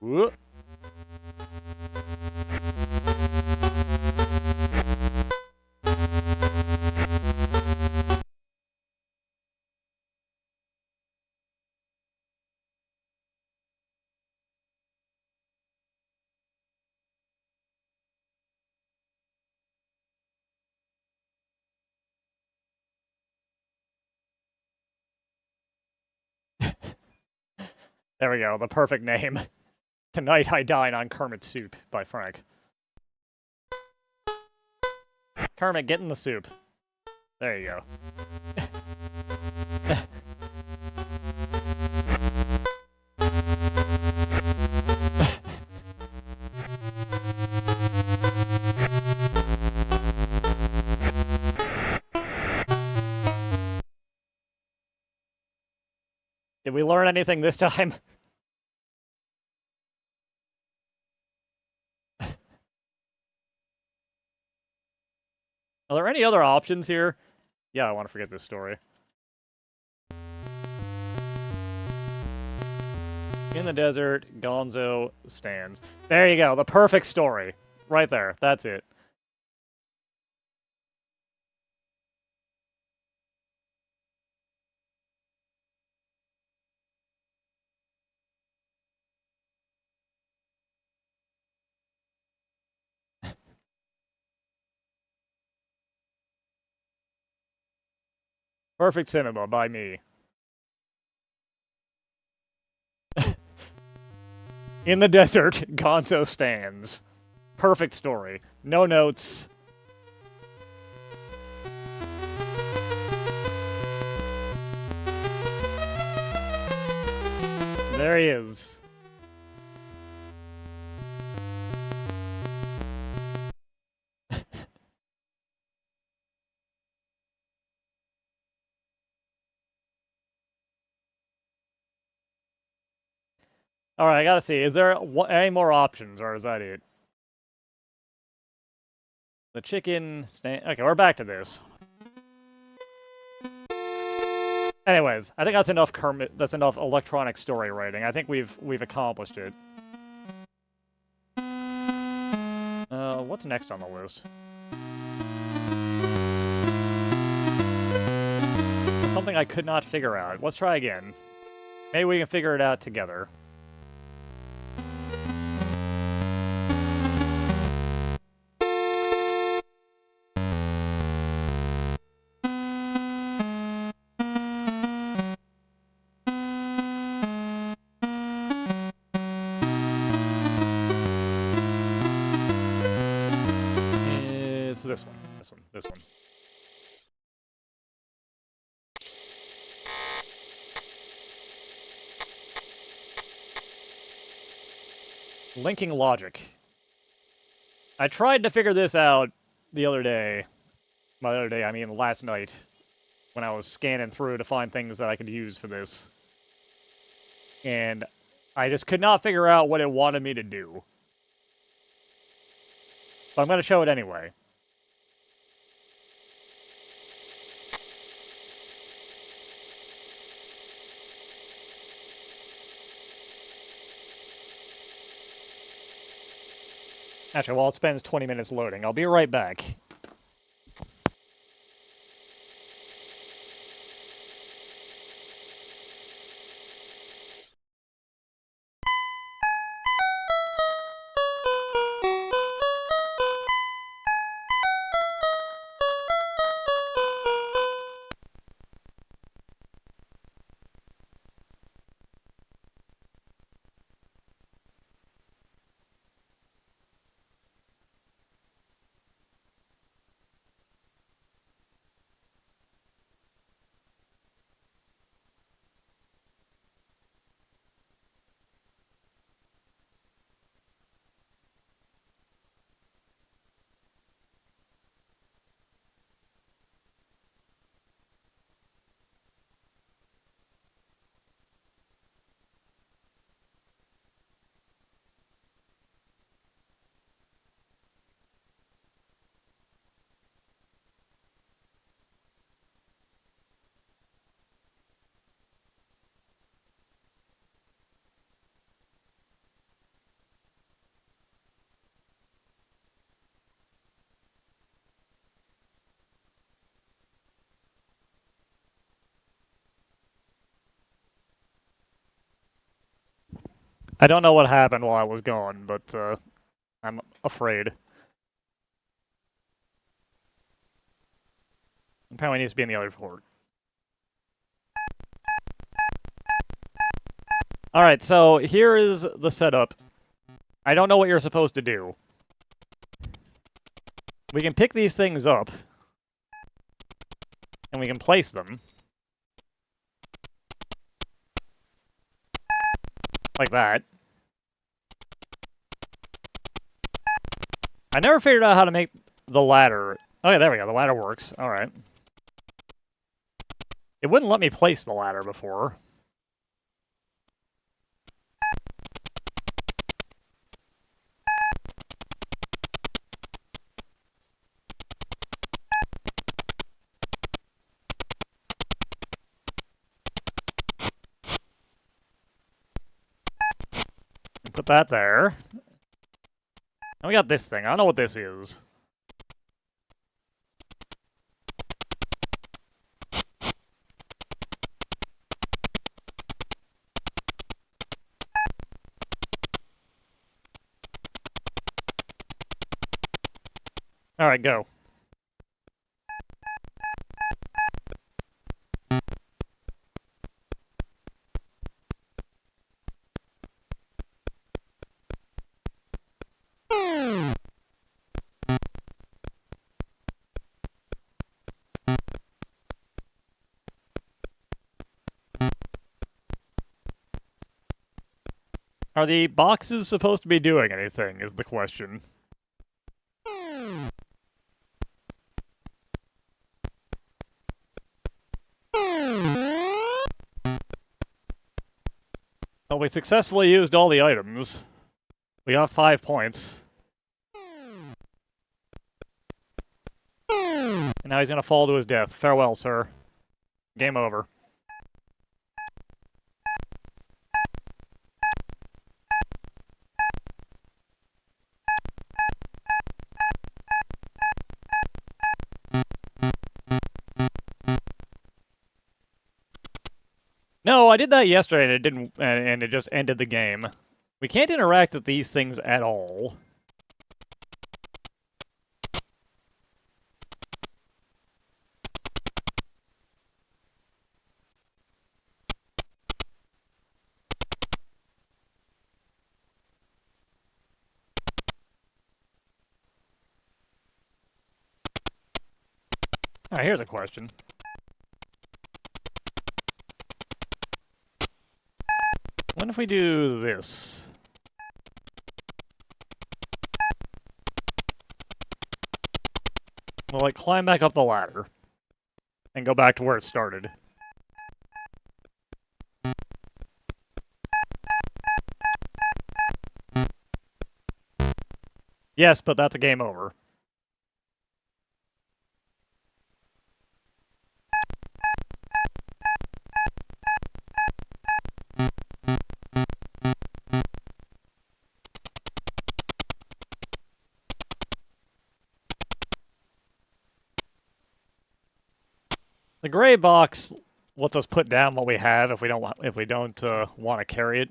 [SPEAKER 1] Whoop. There we go, the perfect name. Tonight I Dine on Kermit Soup by Frank. Kermit, get in the soup. There you go. Did we learn anything this time? Are there any other options here? Yeah, I want to forget this story. In the desert, Gonzo stands. There you go, the perfect story. Right there, that's it. Perfect cinema by me. In the desert, Gonzo stands. Perfect story. No notes. There he is. Alright, I gotta see. Is there any more options, or is that it? The chicken stand. Okay, we're back to this. Anyways, I think that's enough Kermit. That's enough electronic story writing. I think we've accomplished it. What's next on the list? Something I could not figure out. Let's try again. Maybe we can figure it out together. It's this one. This one. This one. Linking logic. I tried to figure this out the other day. By the other day, I mean last night, when I was scanning through to find things that I could use for this. And I just could not figure out what it wanted me to do. But I'm going to show it anyway. Actually, while it spends 20 minutes loading, I'll be right back. I don't know what happened while I was gone, but I'm afraid. Apparently it needs to be in the other port. Alright, so here is the setup. I don't know what you're supposed to do. We can pick these things up. And we can place them. Like that. I never figured out how to make the ladder. Oh yeah, there we go. The ladder works. Alright. It wouldn't let me place the ladder before. Put that there. And we got this thing. I don't know what this is. Alright, go. Are the boxes supposed to be doing anything, is the question. Well, we successfully used all the items. We got 5 points. And now he's gonna fall to his death. Farewell, sir. Game over. No, I did that yesterday and it didn't, and it just ended the game. We can't interact with these things at all. Alright, here's a question. What if we do this? We'll, like, climb back up the ladder. And go back to where it started. Yes, but that's a game over. The gray box lets us put down what we have if we don't want to carry it.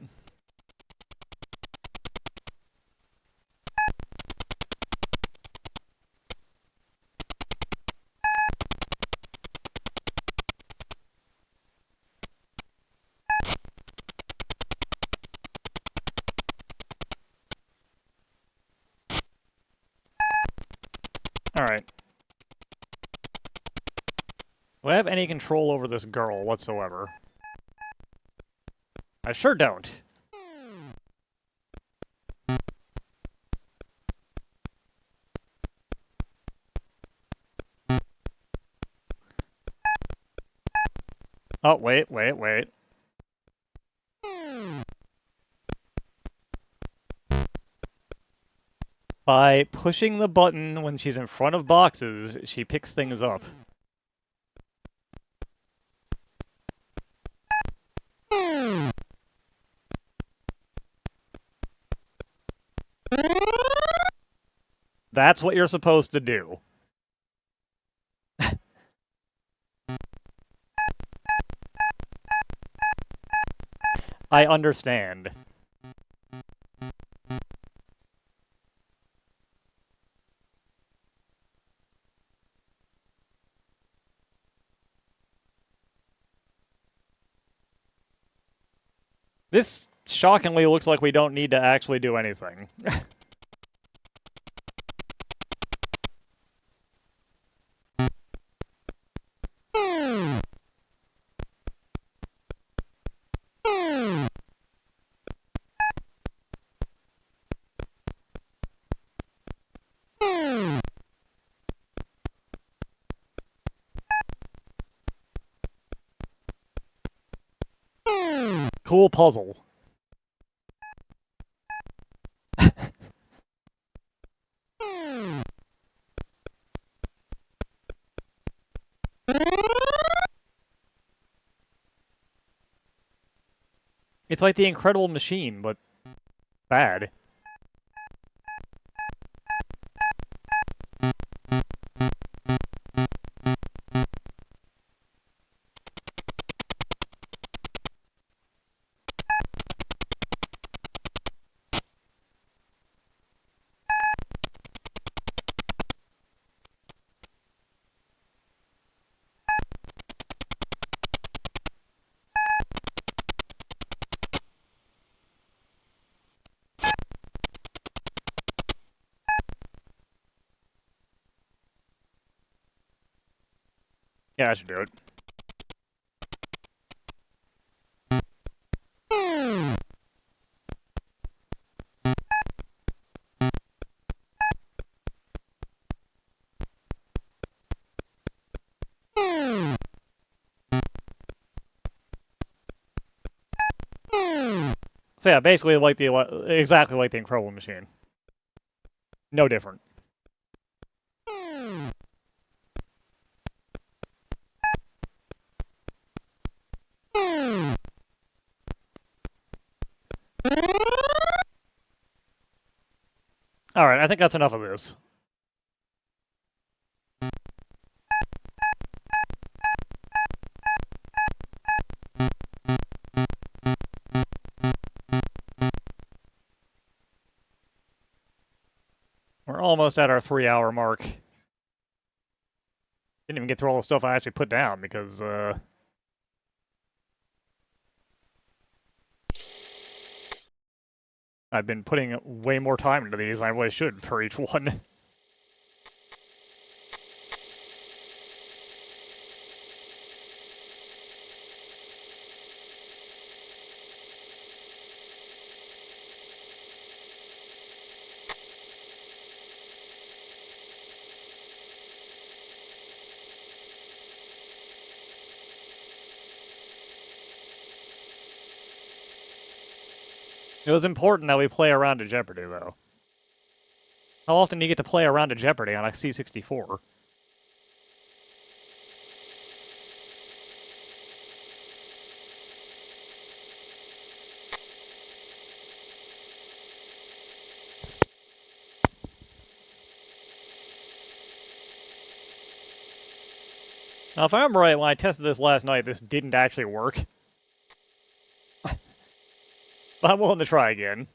[SPEAKER 1] All right. Do I have any control over this girl whatsoever? I sure don't. Oh, wait. By pushing the button when she's in front of boxes, she picks things up. That's what you're supposed to do. I understand. This shockingly looks like we don't need to actually do anything. Cool puzzle. It's like the Incredible Machine, but bad. Yeah, I should do it. So yeah, basically like exactly like the Incredible Machine. No different. Alright, I think that's enough of this. We're almost at our 3-hour mark. Didn't even get through all the stuff I actually put down because, I've been putting way more time into these than I really should for each one. It was important that we play around to Jeopardy, though. How often do you get to play a round of Jeopardy on a C64? Now, if I remember right, when I tested this last night, this didn't actually work. But I'm willing to try again.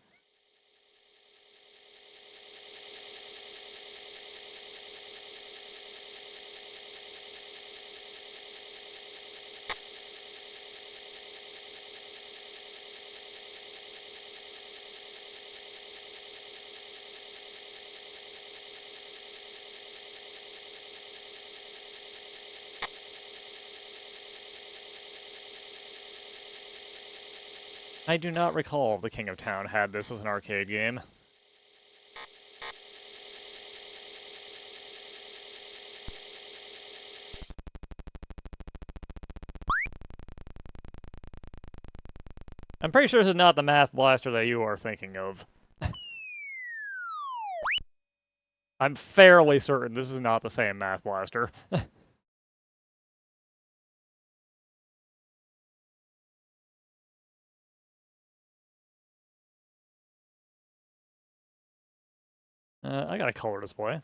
[SPEAKER 1] I do not recall if the King of Town had this as an arcade game. I'm pretty sure this is not the Math Blaster that you are thinking of. I'm fairly certain this is not the same Math Blaster. I got a color display.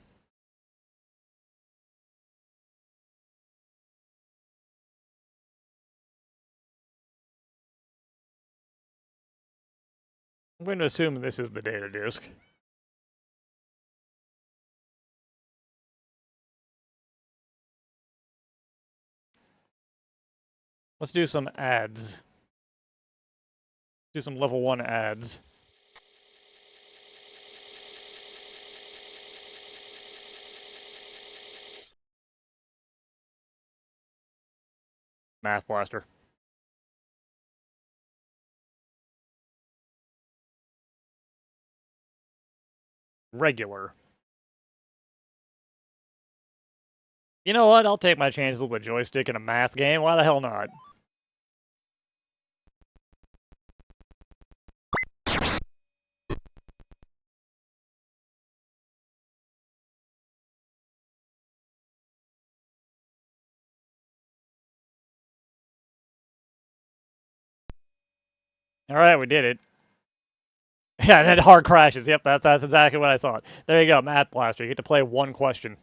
[SPEAKER 1] I'm going to assume this is the data disk. Let's do some ads. Do some level 1 ads. Math Blaster. Regular. You know what? I'll take my chances with a joystick in a math game. Why the hell not? Alright, we did it. Yeah, and then hard crashes. Yep, that's exactly what I thought. There you go, Math Blaster. You get to play one question.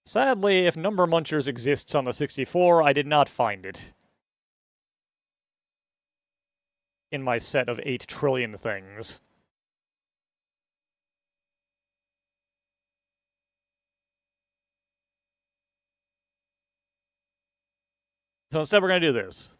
[SPEAKER 1] Sadly, if Number Munchers exists on the 64, I did not find it. In my set of 8 trillion things. So instead we're going to do this.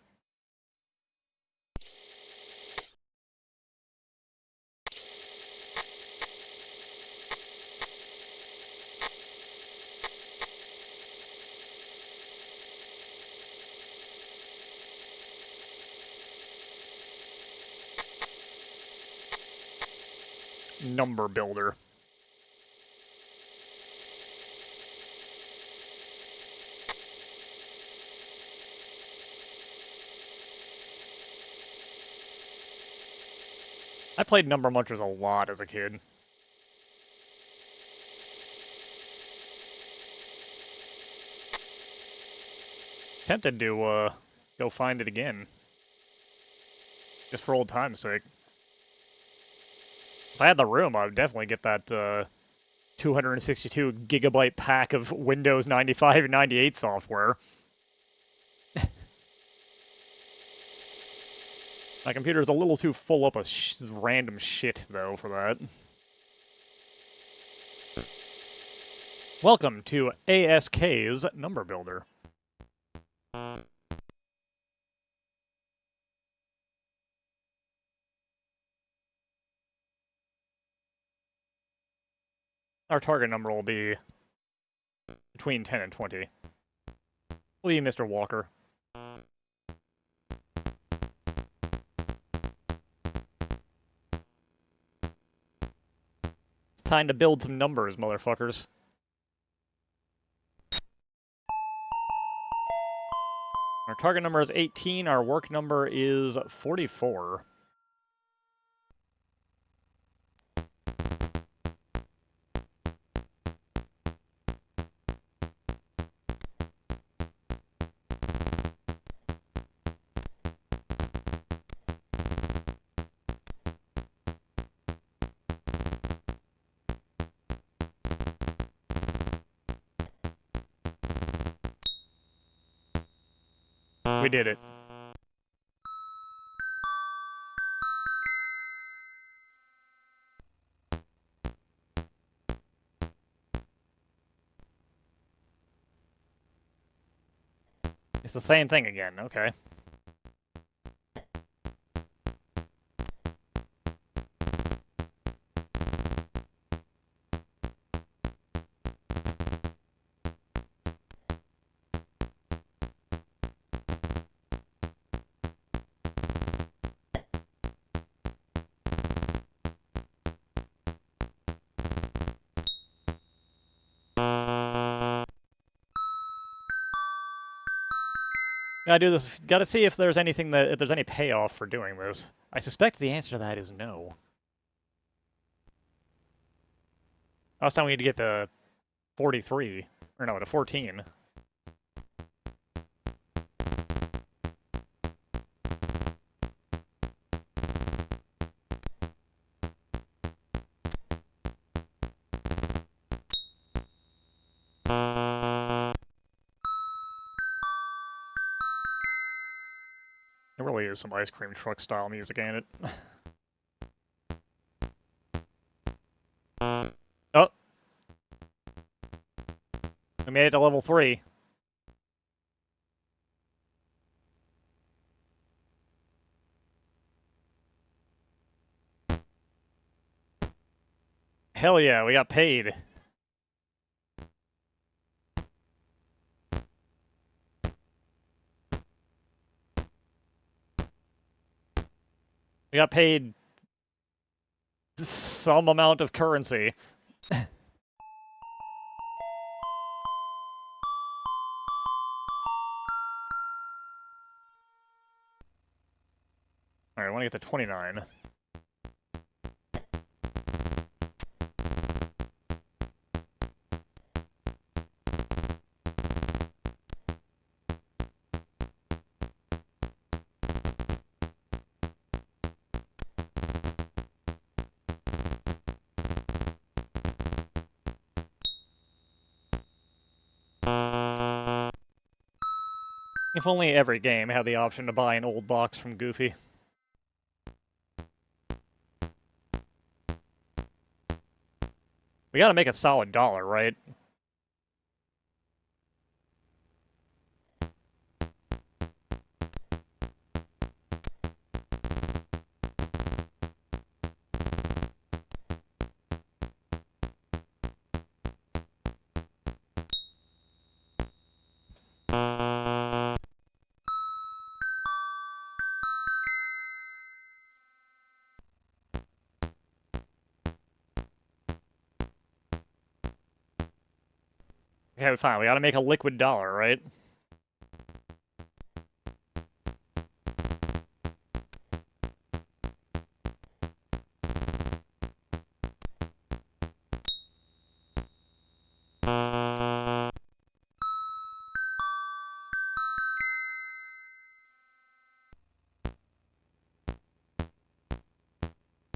[SPEAKER 1] Number Builder. I played Number Munchers a lot as a kid. Tempted to, go find it again. Just for old time's sake. If I had the room, I would definitely get that, 262 gigabyte pack of Windows 95 and 98 software. My computer's a little too full up of random shit, though, for that. Welcome to ASK's Number Builder. Our target number will be between 10 and 20. Will be Mr. Walker. It's time to build some numbers, motherfuckers. Our target number is 18. Our work number is 44. We did it. It's the same thing again, okay. Gotta do this. Gotta see if there's anything if there's any payoff for doing this. I suspect the answer to that is no. Last time we need to get to 43. Or no, to 14. There really is some ice cream truck style music, ain't it? Oh. We made it to level 3. Hell yeah, we got paid. We got paid some amount of currency. Alright, I want to get to 29. If only every game had the option to buy an old box from Goofy. We gotta make a solid $1, right? Okay, fine. We gotta make a liquid $1, right?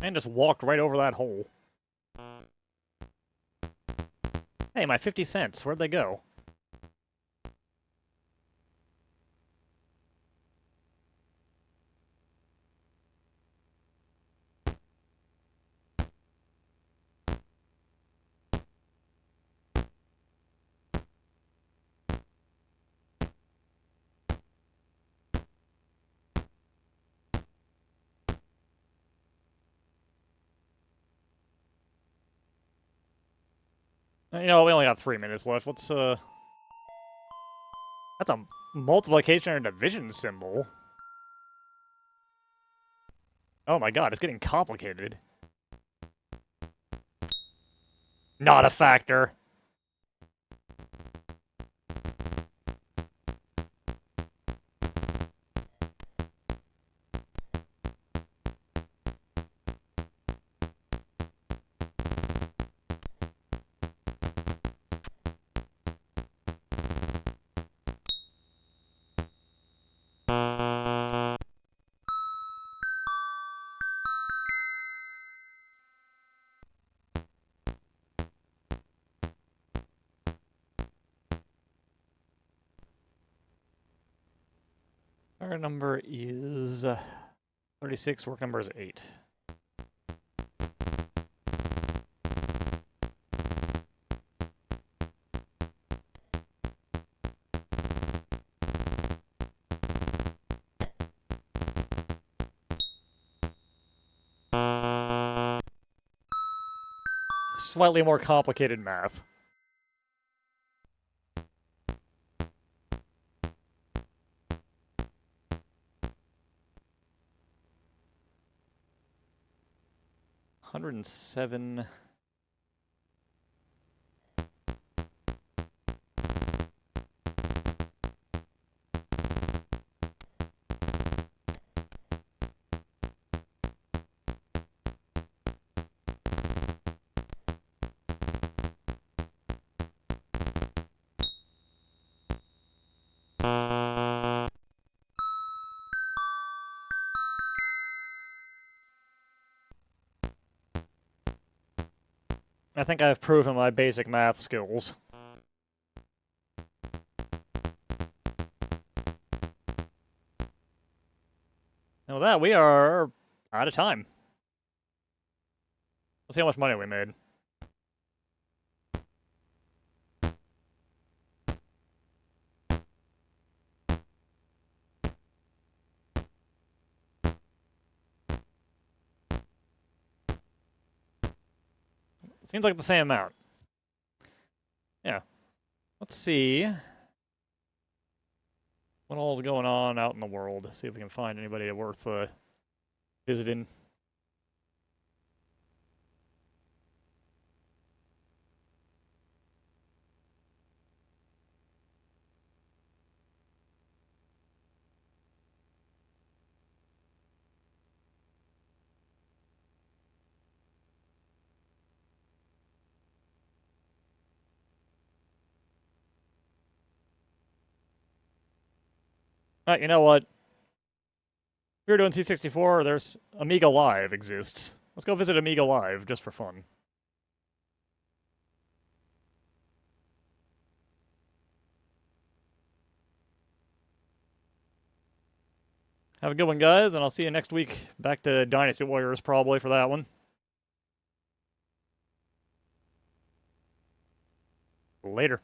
[SPEAKER 1] And just walked right over that hole. Hey, my 50 cents. Where'd they go? You know, we only got 3 minutes left. Let's, That's a multiplication and division symbol. Oh my god, it's getting complicated. Not a factor. Our number is 36, work number is 8. Slightly more complicated math. $107. I think I've proven my basic math skills. And with that, we are out of time. Let's see how much money we made. Seems like the same amount. Yeah. Let's see what all is going on out in the world. See if we can find anybody worth visiting. Alright, you know what? We were doing C64, there's Amiga Live exists. Let's go visit Amiga Live, just for fun. Have a good one, guys, and I'll see you next week. Back to Dynasty Warriors, probably, for that one. Later.